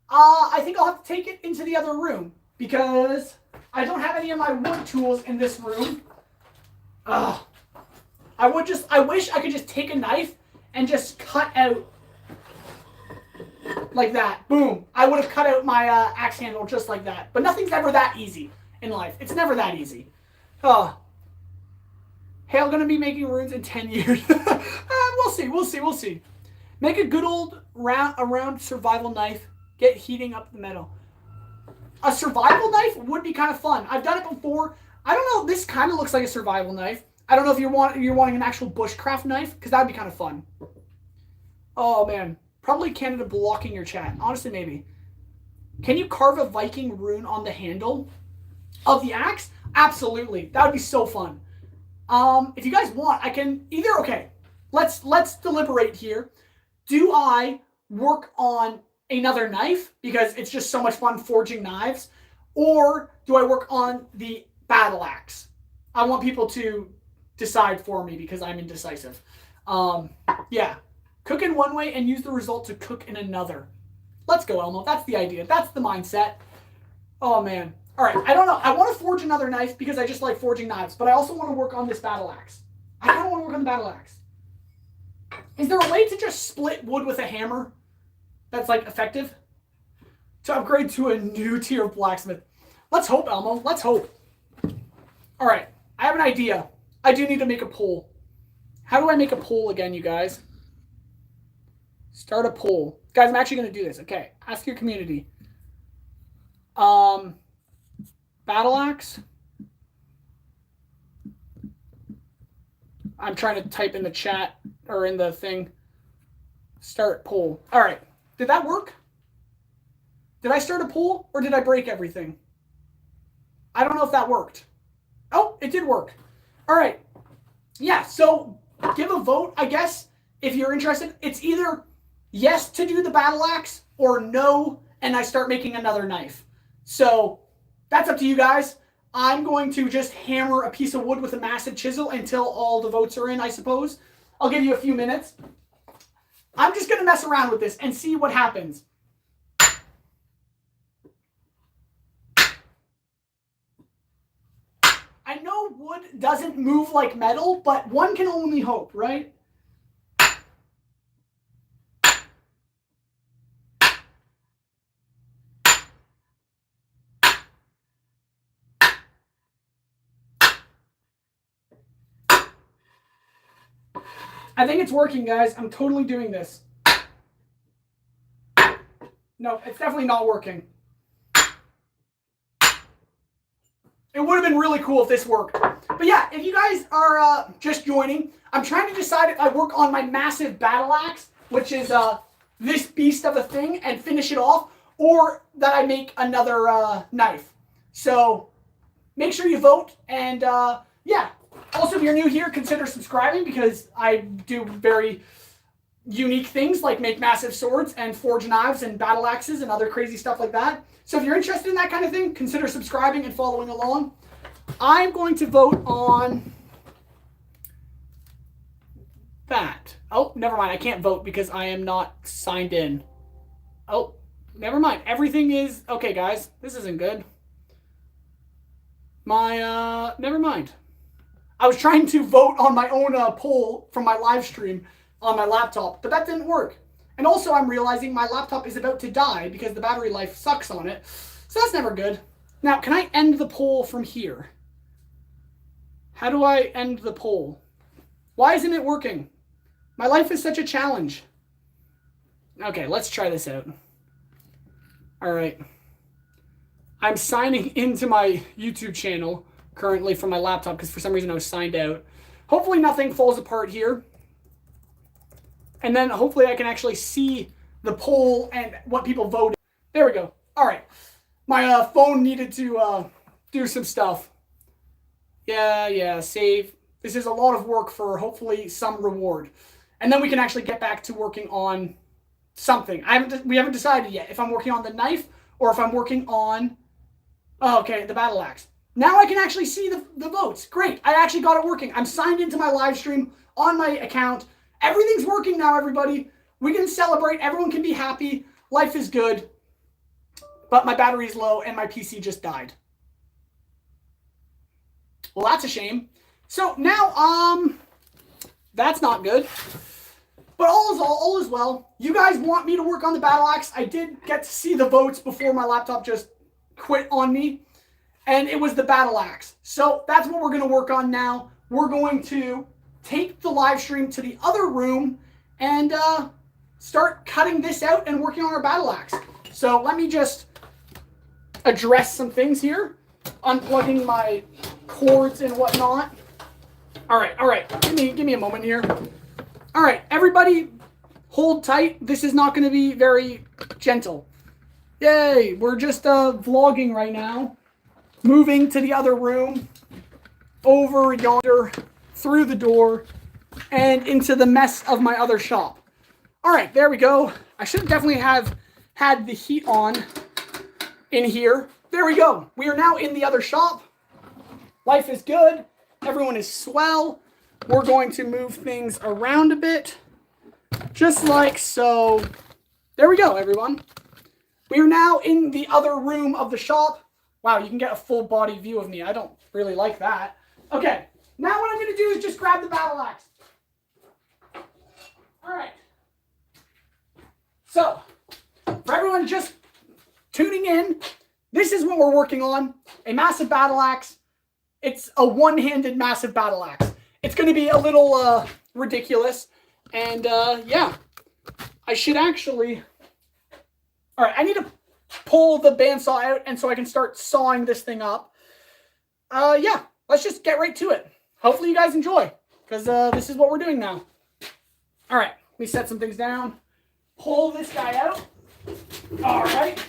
I think I'll have to take it into the other room because I don't have any of my wood tools in this room. I wish I could just take a knife and just cut out like that. Boom. I would have cut out my axe handle just like that. But nothing's ever that easy in life. It's never that easy. Hale gonna be making runes in 10 years. We'll see. Make a good old round survival knife. Get heating up the metal. A survival knife would be kind of fun. I've done it before. I don't know. This kind of looks like a survival knife. I don't know if you're wanting an actual bushcraft knife, because that'd be kind of fun. Oh man, probably Canada blocking your chat. Honestly, maybe. Can you carve a Viking rune on the handle of the axe? Absolutely. That would be so fun. If you guys want, I can either, okay, let's deliberate here. Do I work on another knife because it's just so much fun forging knives, or do I work on the battle axe? I want people to decide for me because I'm indecisive. Yeah, cook in one way and use the result to cook in another. Let's go, Elmo. That's the idea. That's the mindset. Oh man. All right, I don't know. I want to forge another knife because I just like forging knives, but I also want to work on this battle axe. I kind of want to work on the battle axe. Is there a way to just split wood with a hammer that's like effective? To upgrade to a new tier of blacksmith. Let's hope, Elmo. Let's hope. All right, I have an idea. I do need to make a poll. How do I make a poll again, you guys? Start a poll. Guys, I'm actually going to do this. Okay, ask your community. Battle axe. I'm trying to type in the chat or in the thing. Start poll. All right. Did that work? Did I start a poll or did I break everything? I don't know if that worked. Oh, it did work. All right. Yeah, so give a vote, I guess, if you're interested. It's either yes to do the battle axe or no, and I start making another knife. So that's up to you guys. I'm going to just hammer a piece of wood with a massive chisel until all the votes are in, I suppose. I'll give you a few minutes. I'm just going to mess around with this and see what happens. I know wood doesn't move like metal, but one can only hope, right? I think it's working, guys. I'm totally doing this. No, it's definitely not working. It would have been really cool if this worked. But yeah, if you guys are just joining, I'm trying to decide if I work on my massive battle axe, which is this beast of a thing, and finish it off, or that I make another knife. So make sure you vote, and yeah. Also, if you're new here, consider subscribing because I do very unique things like make massive swords and forge knives and battle axes and other crazy stuff like that. So if you're interested in that kind of thing, consider subscribing and following along. I'm going to vote on that. Oh, never mind. I can't vote because I am not signed in. Oh, never mind. Everything is... Okay, guys. This isn't good. Never mind. I was trying to vote on my own poll from my live stream on my laptop, but that didn't work. And also I'm realizing my laptop is about to die because the battery life sucks on it. So that's never good. Now, can I end the poll from here? How do I end the poll? Why isn't it working? My life is such a challenge. Okay, let's try this out. All right. I'm signing into my YouTube channel currently from my laptop because for some reason I was signed out. Hopefully nothing falls apart here. And then hopefully I can actually see the poll and what people voted. There we go. All right. My phone needed to do some stuff. Yeah, save. This is a lot of work for hopefully some reward. And then we can actually get back to working on something. We haven't decided yet if I'm working on the knife or if I'm working on, the battle axe. Now I can actually see the votes. Great. I actually got it working. I'm signed into my live stream on my account. Everything's working now, everybody. We can celebrate. Everyone can be happy. Life is good. But my battery's low and my PC just died. Well, that's a shame. So now, that's not good. But all is well. You guys want me to work on the battle axe. I did get to see the votes before my laptop just quit on me. And it was the battle axe. So that's what we're going to work on now. We're going to take the live stream to the other room and start cutting this out and working on our battle axe. So let me just address some things here. Unplugging my cords and whatnot. All right. Give me a moment here. All right, everybody hold tight. This is not going to be very gentle. Yay! We're just vlogging right now. Moving to the other room. Over yonder. Through the door. And into the mess of my other shop. Alright, there we go. I should definitely have had the heat on in here. There we go. We are now in the other shop. Life is good. Everyone is swell. We're going to move things around a bit. Just like so. There we go, everyone. We are now in the other room of the shop. Wow, you can get a full body view of me. I don't really like that. Okay, now what I'm going to do is just grab the battle axe. Alright. So, for everyone just tuning in, this is what we're working on. A massive battle axe. It's a one-handed massive battle axe. It's going to be a little ridiculous. And yeah, I should actually... Alright, I need to pull the bandsaw out and so I can start sawing this thing up. Yeah, let's just get right to it. Hopefully you guys enjoy, because this is what we're doing now. Alright, let me set some things down. Pull this guy out. Alright.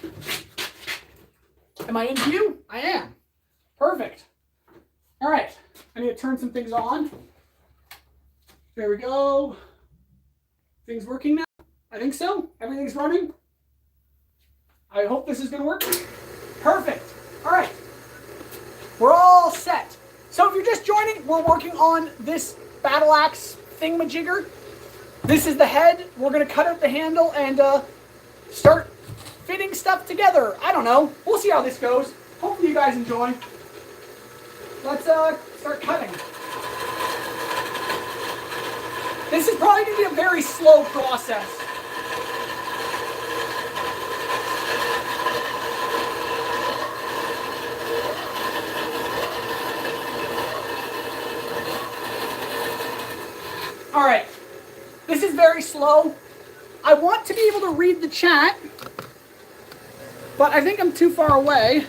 Am I in view? I am. Perfect. Alright, I need to turn some things on. There we go. Things working now? I think so. Everything's running. I hope this is going to work. Perfect. All right. We're all set. So if you're just joining, we're working on this battle axe thingamajigger. This is the head. We're going to cut out the handle and start fitting stuff together. I don't know. We'll see how this goes. Hopefully you guys enjoy. Let's start cutting. This is probably going to be a very slow process. All right, this is very slow. I want to be able to read the chat, but I think I'm too far away,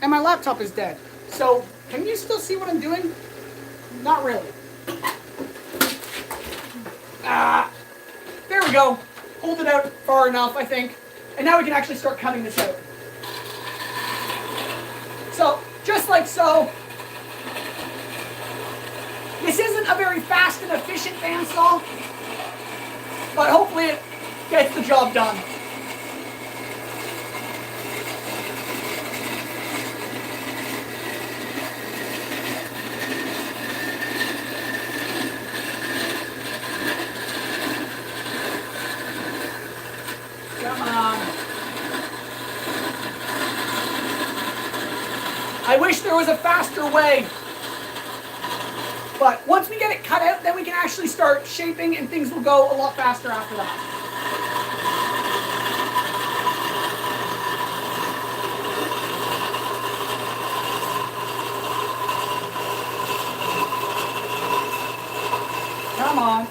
and my laptop is dead. So, can you still see what I'm doing? Not really. There we go. Hold it out far enough, I think. And now we can actually start cutting this out. So, just like so. This isn't a very fast and efficient bandsaw, but hopefully it gets the job done. Come on. I wish there was a faster way. But once we get it cut out, then we can actually start shaping and things will go a lot faster after that. Come on.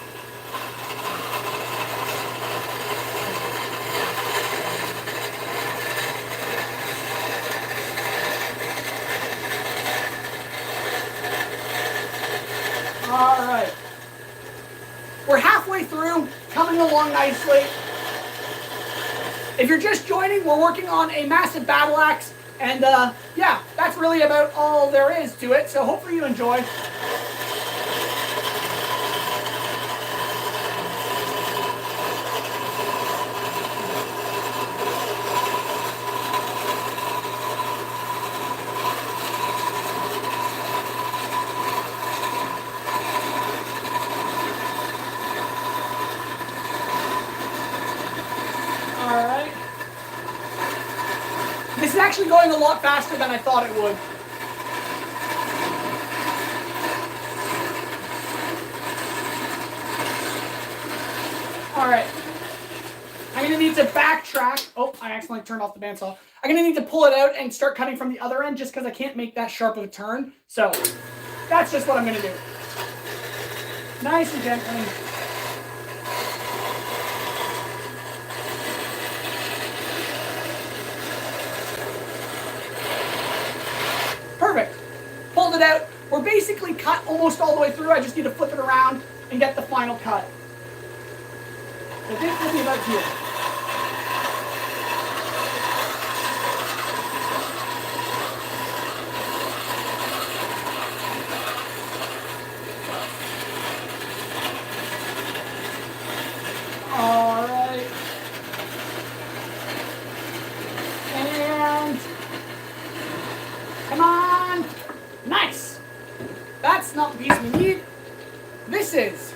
All right. We're halfway through, coming along nicely. If you're just joining, we're working on a massive battle axe, and yeah, that's really about all there is to it, so hopefully you enjoy. Alright. This is actually going a lot faster than I thought it would. Alright. I'm going to need to backtrack. Oh, I accidentally turned off the bandsaw. I'm going to need to pull it out and start cutting from the other end just because I can't make that sharp of a turn. So, that's just what I'm going to do. Nice and gently. Perfect. Pulled it out. We're basically cut almost all the way through. I just need to flip it around and get the final cut. I think we'll be about here. that's not the piece we need. This is.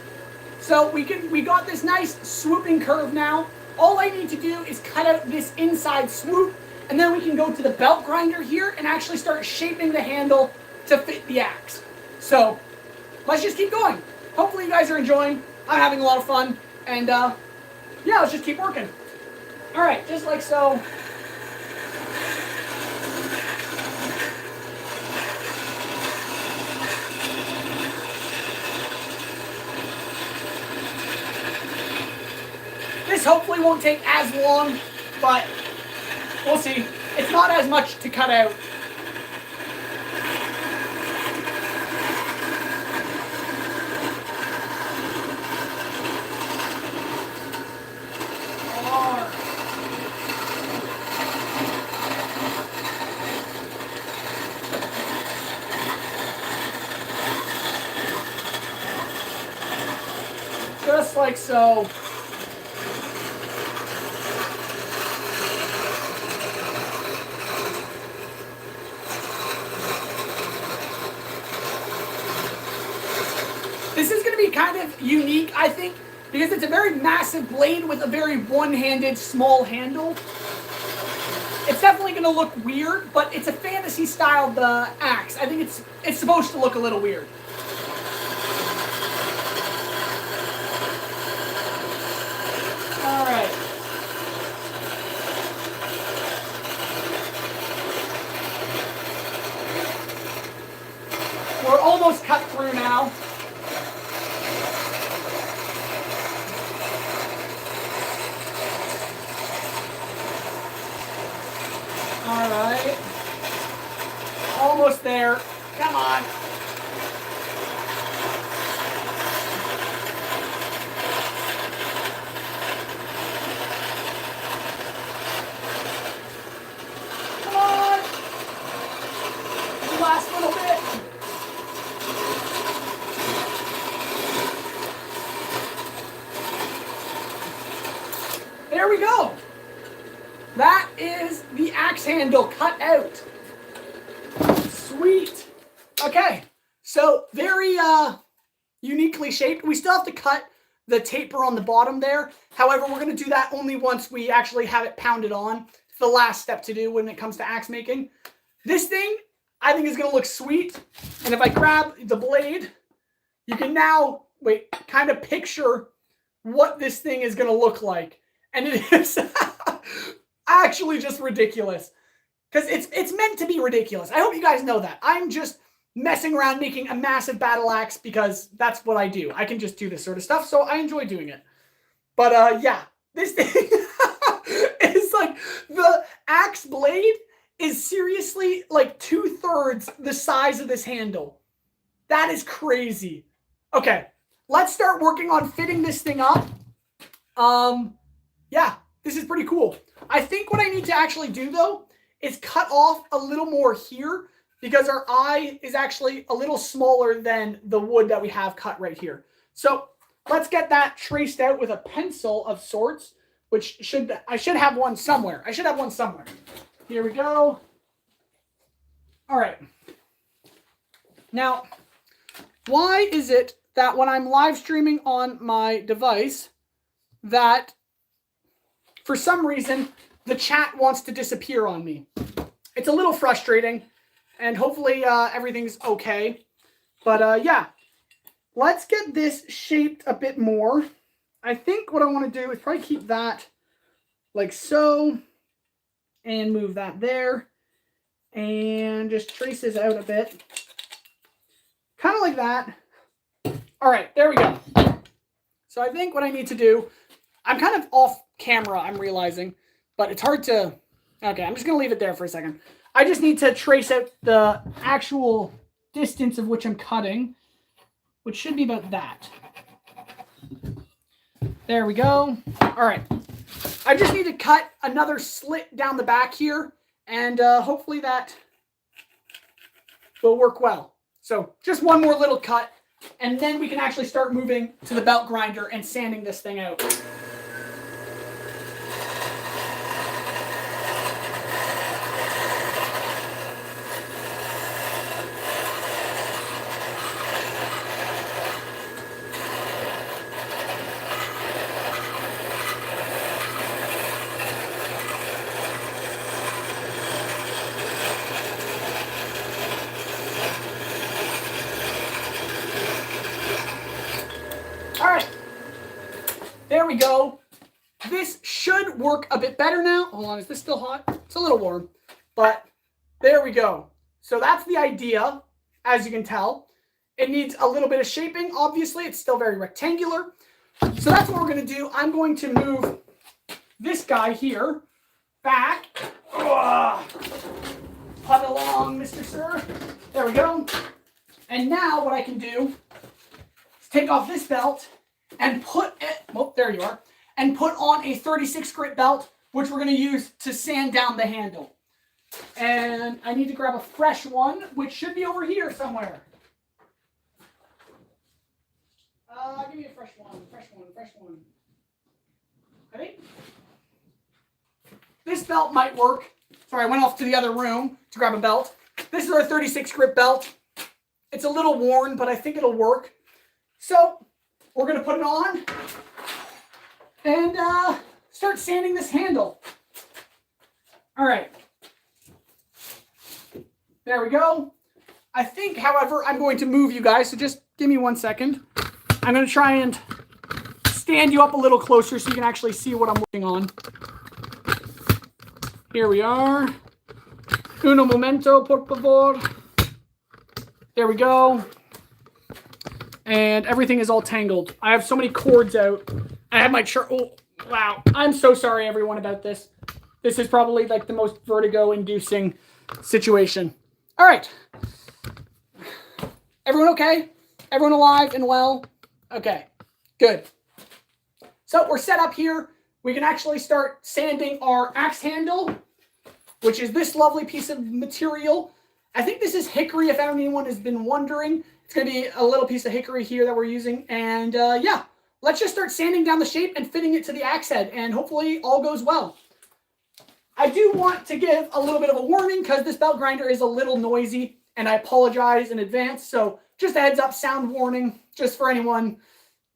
So we got this nice swooping curve now. All I need to do is cut out this inside swoop, and then we can go to the belt grinder here and actually start shaping the handle to fit the axe. So let's just keep going. Hopefully you guys are enjoying. I'm having a lot of fun, and yeah, let's just keep working. All right, just like so. This hopefully won't take as long, but we'll see. It's not as much to cut out. Just like so. This is going to be kind of unique, I think, because it's a very massive blade with a very one-handed small handle. It's definitely going to look weird, but it's a fantasy-styled axe. I think it's supposed to look a little weird. All right. We're almost cut through now. All right. Almost there. Come on. Come on. Last little bit. There we go. That is the axe handle cut out. Sweet. Okay, so very uniquely shaped. We still have to cut the taper on the bottom there. However, we're going to do that only once we actually have it pounded on. It's the last step to do when it comes to axe making. This thing, I think, is going to look sweet. And if I grab the blade, you can now, kind of picture what this thing is going to look like. And it is actually just ridiculous. Because it's meant to be ridiculous. I hope you guys know that. I'm just messing around making a massive battle axe because that's what I do. I can just do this sort of stuff, so I enjoy doing it. But yeah, this thing is like, the axe blade is seriously like 2/3 the size of this handle. That is crazy. Okay, let's start working on fitting this thing up. Yeah, this is pretty cool. I think what I need to actually do, though, is cut off a little more here because our eye is actually a little smaller than the wood that we have cut right here. So let's get that traced out with a pencil of sorts, which I should have one somewhere. Here we go. All right. Now, why is it that when I'm live streaming on my device that for some reason the chat wants to disappear on me? It's a little frustrating, and hopefully everything's okay. But yeah, let's get this shaped a bit more. I think what I want to do is probably keep that like so, and move that there, and just trace this out a bit. Kind of like that. All right, there we go. So I think what I need to do, I'm kind of off camera, I'm realizing, but it's hard to, okay, I'm just going to leave it there for a second. I just need to trace out the actual distance of which I'm cutting, which should be about that. There we go. All right. I just need to cut another slit down the back here, and hopefully that will work well. So just one more little cut, and then we can actually start moving to the belt grinder and sanding this thing out. There we go. This should work a bit better now. Hold on, is this still hot? It's a little warm, but there we go. So that's the idea, as you can tell. It needs a little bit of shaping, obviously. It's still very rectangular. So that's what we're going to do. I'm going to move this guy here back. Ugh. Put along, Mr. Sir. There we go. And now what I can do is take off this belt and put it, oh, there you are, and put on a 36 grit belt, which we're going to use to sand down the handle. And I need to grab a fresh one, which should be over here somewhere. Give me a fresh one. I think this belt might work. Sorry, I went off to the other room to grab a belt. This is our 36 grit belt. It's a little worn, but I think it'll work. So we're going to put it on and start sanding this handle. All right. There we go. I think, however, I'm going to move you guys, so just give me 1 second. I'm going to try and stand you up a little closer so you can actually see what I'm working on. Here we are. Uno momento, por favor. There we go. And everything is all tangled. I have so many cords out. I have my chart. Oh, wow. I'm so sorry, everyone, about this. This is probably like the most vertigo-inducing situation. All right. Everyone okay? Everyone alive and well? Okay, good. So we're set up here. We can actually start sanding our axe handle, which is this lovely piece of material. I think this is hickory, if anyone has been wondering. It's going to be a little piece of hickory here that we're using. And yeah, let's just start sanding down the shape and fitting it to the axe head, and hopefully all goes well. I do want to give a little bit of a warning because this belt grinder is a little noisy, and I apologize in advance. So just a heads up, sound warning, just for anyone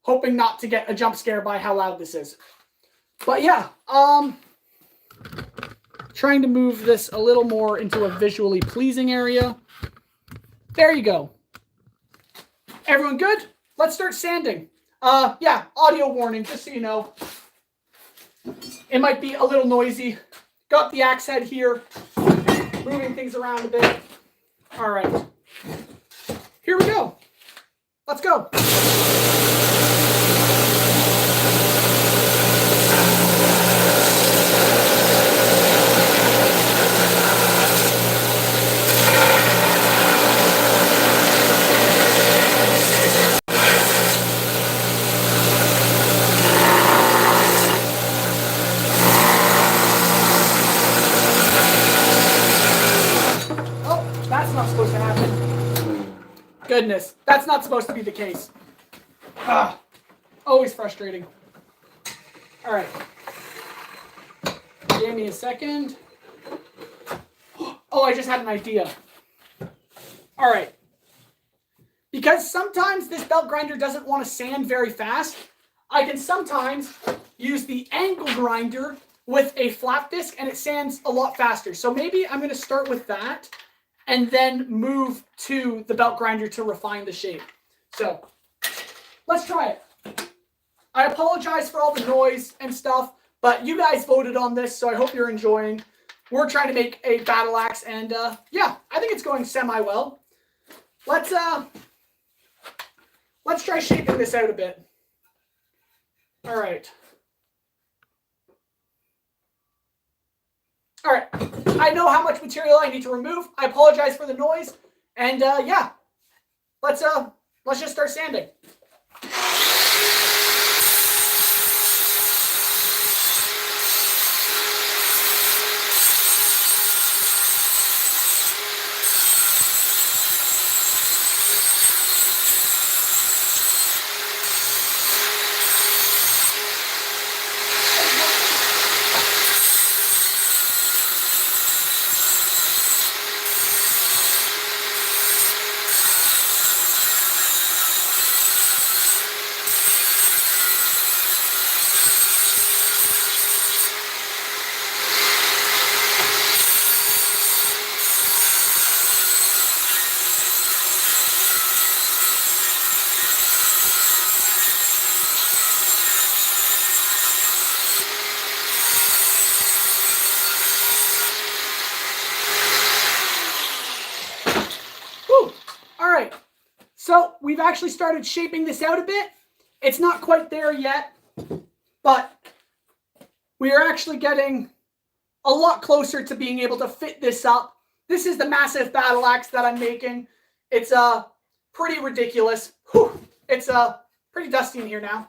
hoping not to get a jump scare by how loud this is. But yeah, trying to move this a little more into a visually pleasing area. There you go. Everyone good? Let's start sanding. Yeah, audio warning, just so you know. It might be a little noisy. Got the axe head here, moving things around a bit. All right. Here we go. Let's go. Oh, that's not supposed to happen. Goodness, that's not supposed to be the case. Always frustrating. All right. Give me a second. Oh, I just had an idea. All right. Because sometimes this belt grinder doesn't want to sand very fast, I can sometimes use the angle grinder with a flap disc and it sands a lot faster. So maybe I'm going to start with that and then move to the belt grinder to refine the shape. So let's try it. I apologize for all the noise and stuff, but you guys voted on this, so I hope you're enjoying. We're trying to make a battle axe, and yeah, I think it's going semi-well. Let's try shaping this out a bit. All right. All right, I know how much material I need to remove. I apologize for the noise, and yeah, let's just start sanding. So we've actually started shaping this out a bit. It's not quite there yet, but we are actually getting a lot closer to being able to fit this up. This is the massive battle axe that I'm making. It's pretty ridiculous. Whew. It's pretty dusty in here now.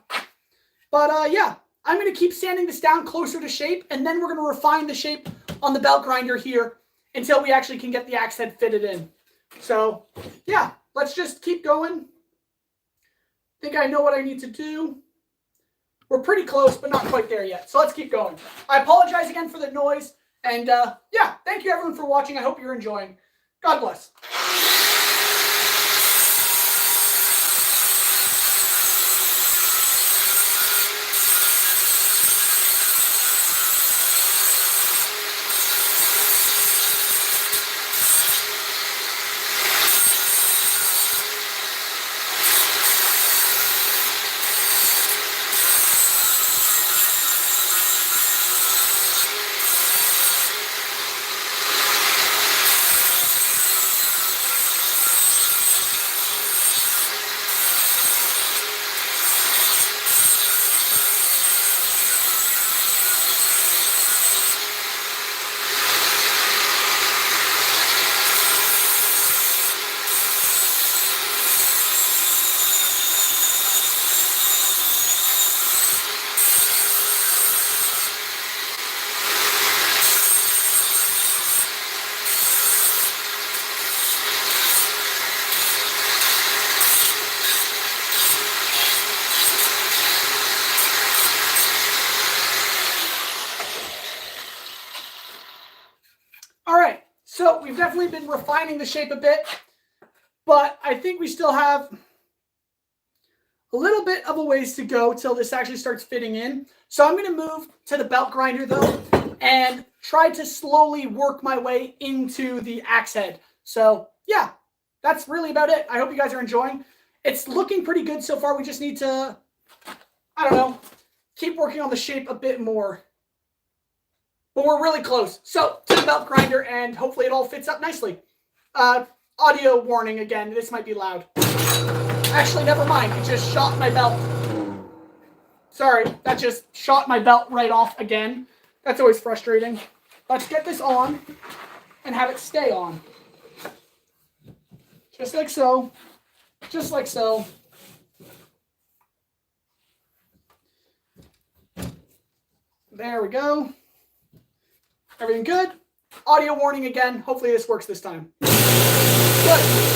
But yeah, I'm going to keep sanding this down closer to shape, and then we're going to refine the shape on the belt grinder here until we actually can get the axe head fitted in. So yeah, let's just keep going. I think I know what I need to do. We're pretty close, but not quite there yet. So let's keep going. I apologize again for the noise. And yeah, thank you everyone for watching. I hope you're enjoying. God bless. All right, so we've definitely been refining the shape a bit, but I think we still have a little bit of a ways to go till this actually starts fitting in. So I'm going to move to the belt grinder though and try to slowly work my way into the axe head. So yeah, that's really about it. I hope you guys are enjoying. It's looking pretty good so far. We just need to, I don't know, keep working on the shape a bit more. But we're really close. So, to the belt grinder, and hopefully it all fits up nicely. Audio warning again. This might be loud. Actually, never mind. It just shot my belt. Sorry, that just shot my belt right off again. That's always frustrating. Let's get this on and have it stay on. Just like so. Just like so. There we go. Everything good? Audio warning again. Hopefully this works this time. Good.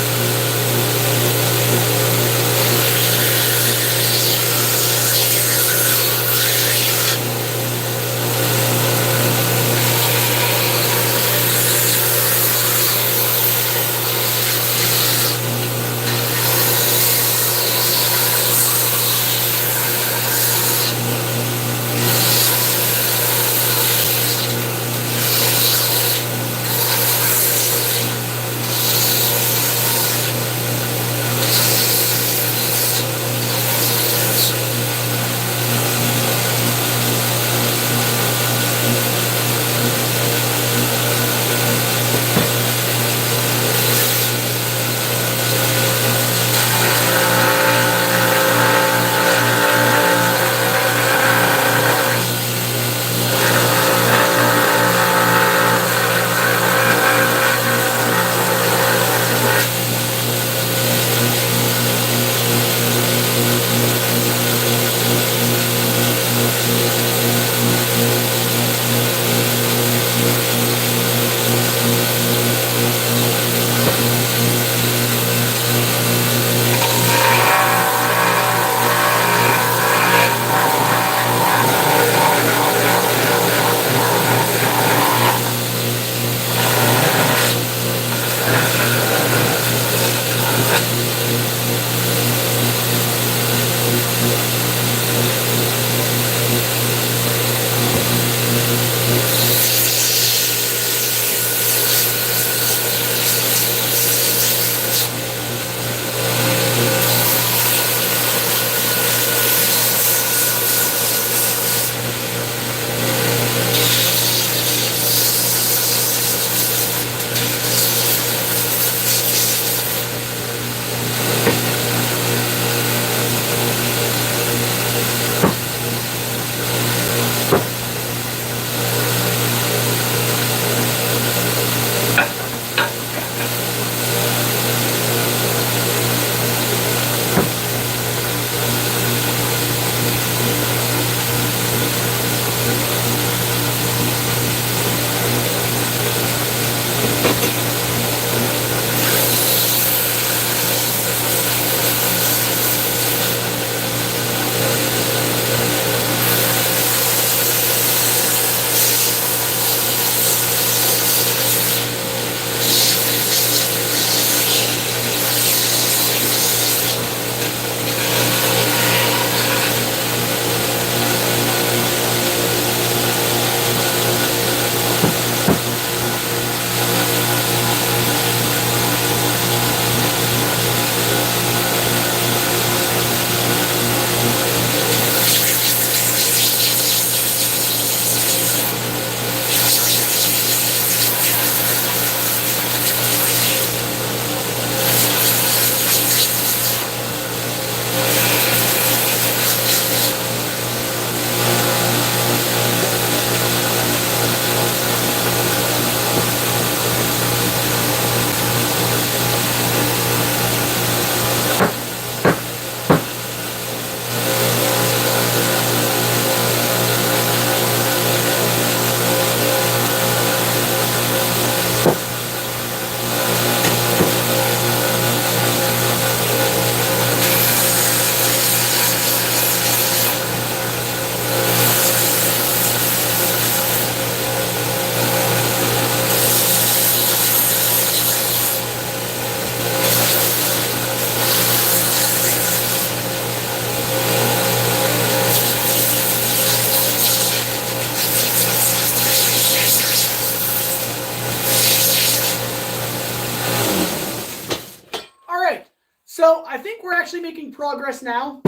actually making progress now,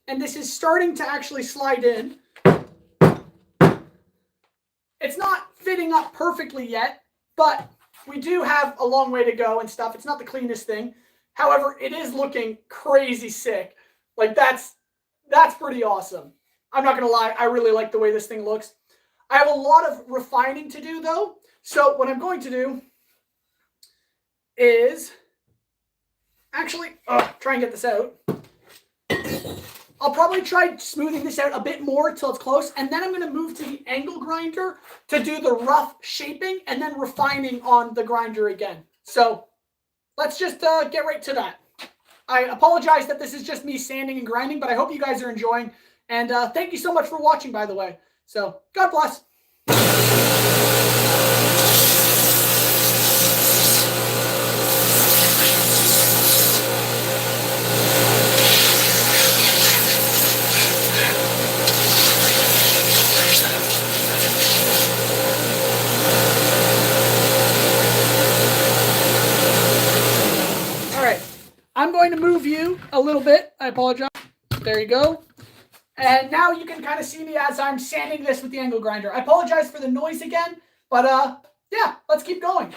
and this is starting to actually slide in. It's not fitting up perfectly yet, but we do have a long way to go and stuff. It's not the cleanest thing. However, it is looking crazy sick. Like, that's pretty awesome. I'm not going to lie. I really like the way this thing looks. I have a lot of refining to do, though. So what I'm going to do is actually try and get this out. I'll probably try smoothing this out a bit more until it's close, and then I'm going to move to the angle grinder to do the rough shaping and then refining on the grinder again. So let's just get right to that. I apologize that this is just me sanding and grinding, but I hope you guys are enjoying. And thank you so much for watching, by the way. So God bless. I'm going to move you a little bit. I apologize. There you go. And now you can kind of see me as I'm sanding this with the angle grinder. I apologize for the noise again, but yeah, let's keep going.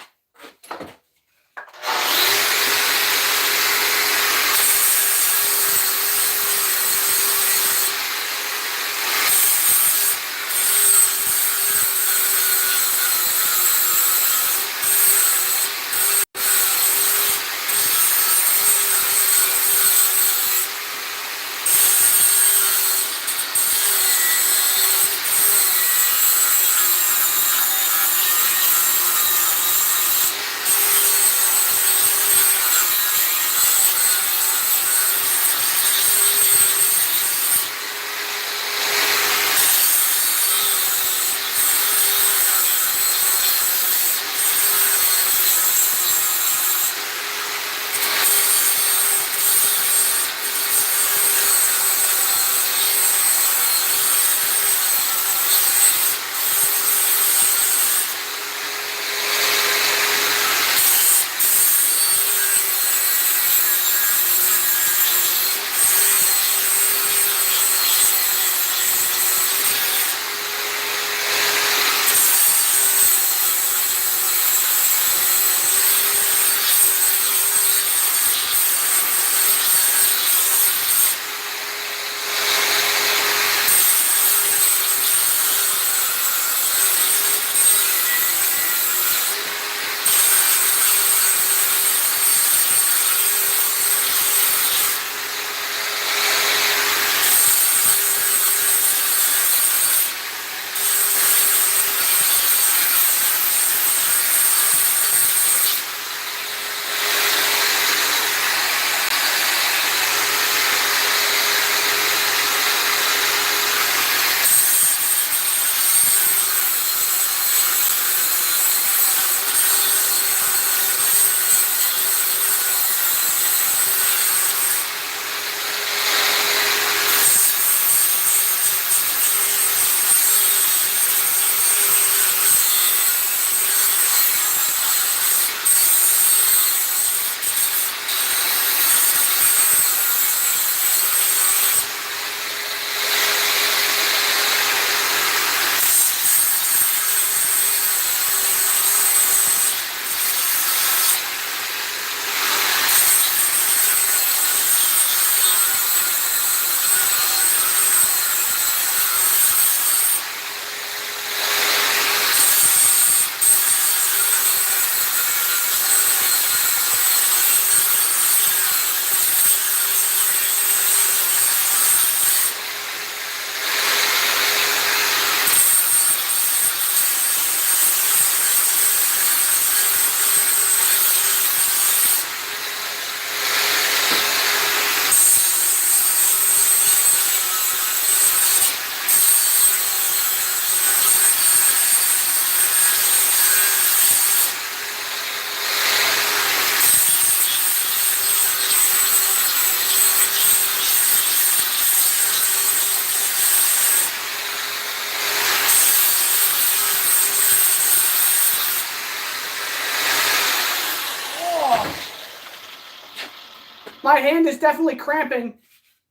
My hand is definitely cramping,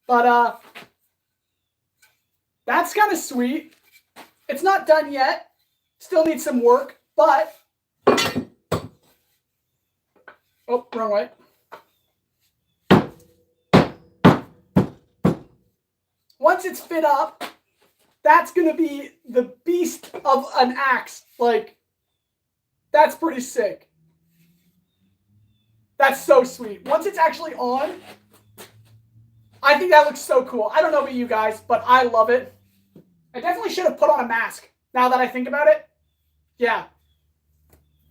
but that's kind of sweet. It's not done yet. Still needs some work, but... Oh, wrong way. Once it's fit up, that's going to be the beast of an axe. Like, that's pretty sick. That's so sweet. Once it's actually on, I think that looks so cool. I don't know about you guys, but I love it. I definitely should have put on a mask, now that I think about it. Yeah.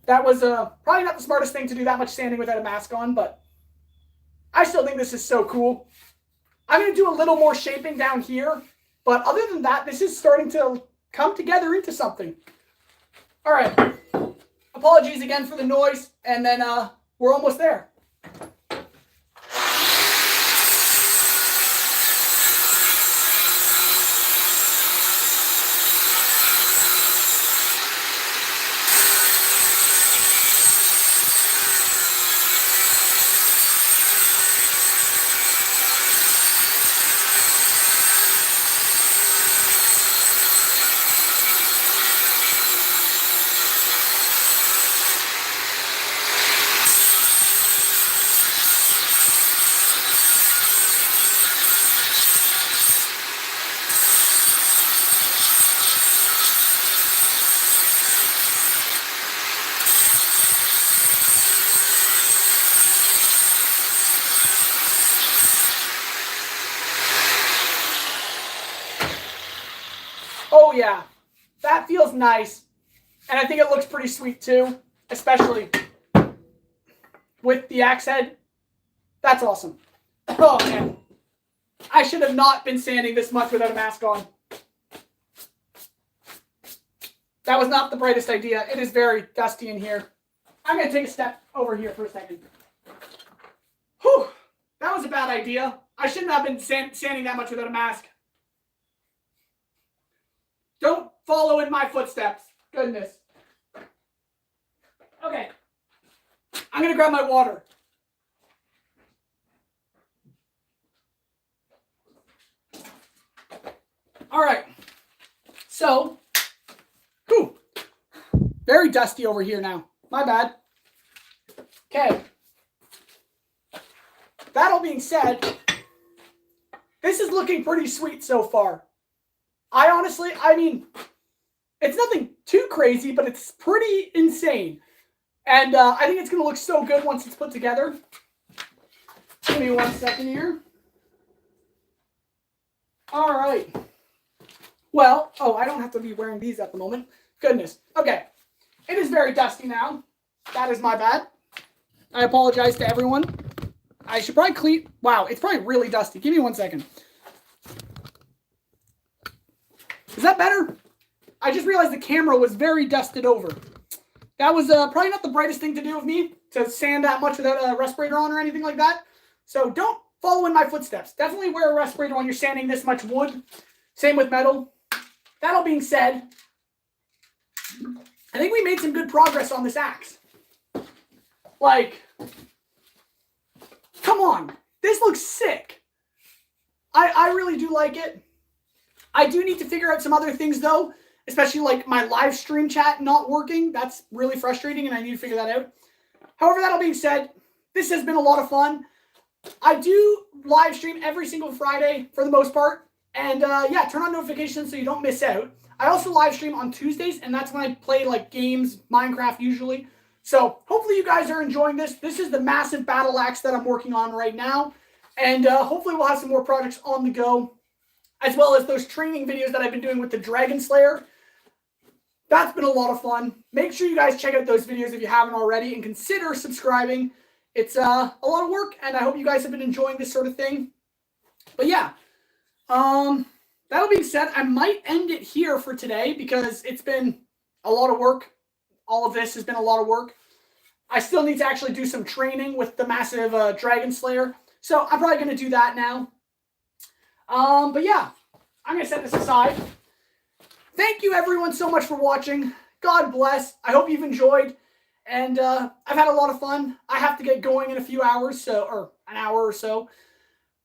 That was probably not the smartest thing to do that much sanding without a mask on, but I still think this is so cool. I'm going to do a little more shaping down here, but other than that, this is starting to come together into something. All right. Apologies again for the noise, and then we're almost there. Oh yeah, that feels nice. And I think it looks pretty sweet too, especially with the axe head. That's awesome. Oh man, I should have not been sanding this much without a mask on. That was not the brightest idea. It is very dusty in here. I'm going to take a step over here for a second. Whew, that was a bad idea. I shouldn't have been sanding that much without a mask. Don't follow in my footsteps. Goodness. Okay. I'm going to grab my water. All right. So, whew, very dusty over here now. My bad. Okay. That all being said, this is looking pretty sweet so far. I mean, it's nothing too crazy, but it's pretty insane. And I think it's going to look so good once it's put together. Give me 1 second here. All right. Well, oh, I don't have to be wearing these at the moment. Goodness. Okay. It is very dusty now. That is my bad. I apologize to everyone. I should probably clean... Wow, it's probably really dusty. Give me 1 second. Is that better? I just realized the camera was very dusted over. That was probably not the brightest thing to do of me, to sand that much without a respirator on or anything like that. So don't follow in my footsteps. Definitely wear a respirator when you're sanding this much wood. Same with metal. That all being said, I think we made some good progress on this axe. Like, come on. This looks sick. I really do like it. I do need to figure out some other things, though, especially like my live stream chat not working. That's really frustrating, and I need to figure that out. However, that all being said, this has been a lot of fun. I do live stream every single Friday for the most part. And yeah, turn on notifications so you don't miss out. I also live stream on Tuesdays, and that's when I play like games, Minecraft usually. So hopefully you guys are enjoying this. This is the massive battle axe that I'm working on right now. And hopefully we'll have some more projects on the go, as well as those training videos that I've been doing with the Dragon Slayer. That's been a lot of fun. Make sure you guys check out those videos if you haven't already, and consider subscribing. It's a lot of work, and I hope you guys have been enjoying this sort of thing. But yeah, that being said, I might end it here for today because it's been a lot of work. All of this has been a lot of work. I still need to actually do some training with the massive Dragon Slayer. So I'm probably going to do that now. But yeah, I'm going to set this aside. Thank you everyone so much for watching. God bless. I hope you've enjoyed. And I've had a lot of fun. I have to get going in a few hours, or an hour or so.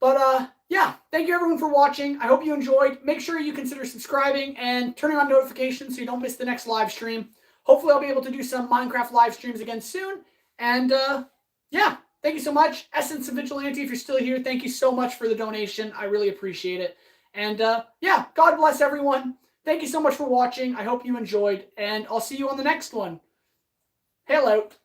But yeah, thank you everyone for watching. I hope you enjoyed. Make sure you consider subscribing and turning on notifications so you don't miss the next live stream. Hopefully I'll be able to do some Minecraft live streams again soon. And yeah, thank you so much. Essence of Vigilante, if you're still here, thank you so much for the donation. I really appreciate it. And yeah, God bless everyone. Thank you so much for watching. I hope you enjoyed. And I'll see you on the next one. Hail out.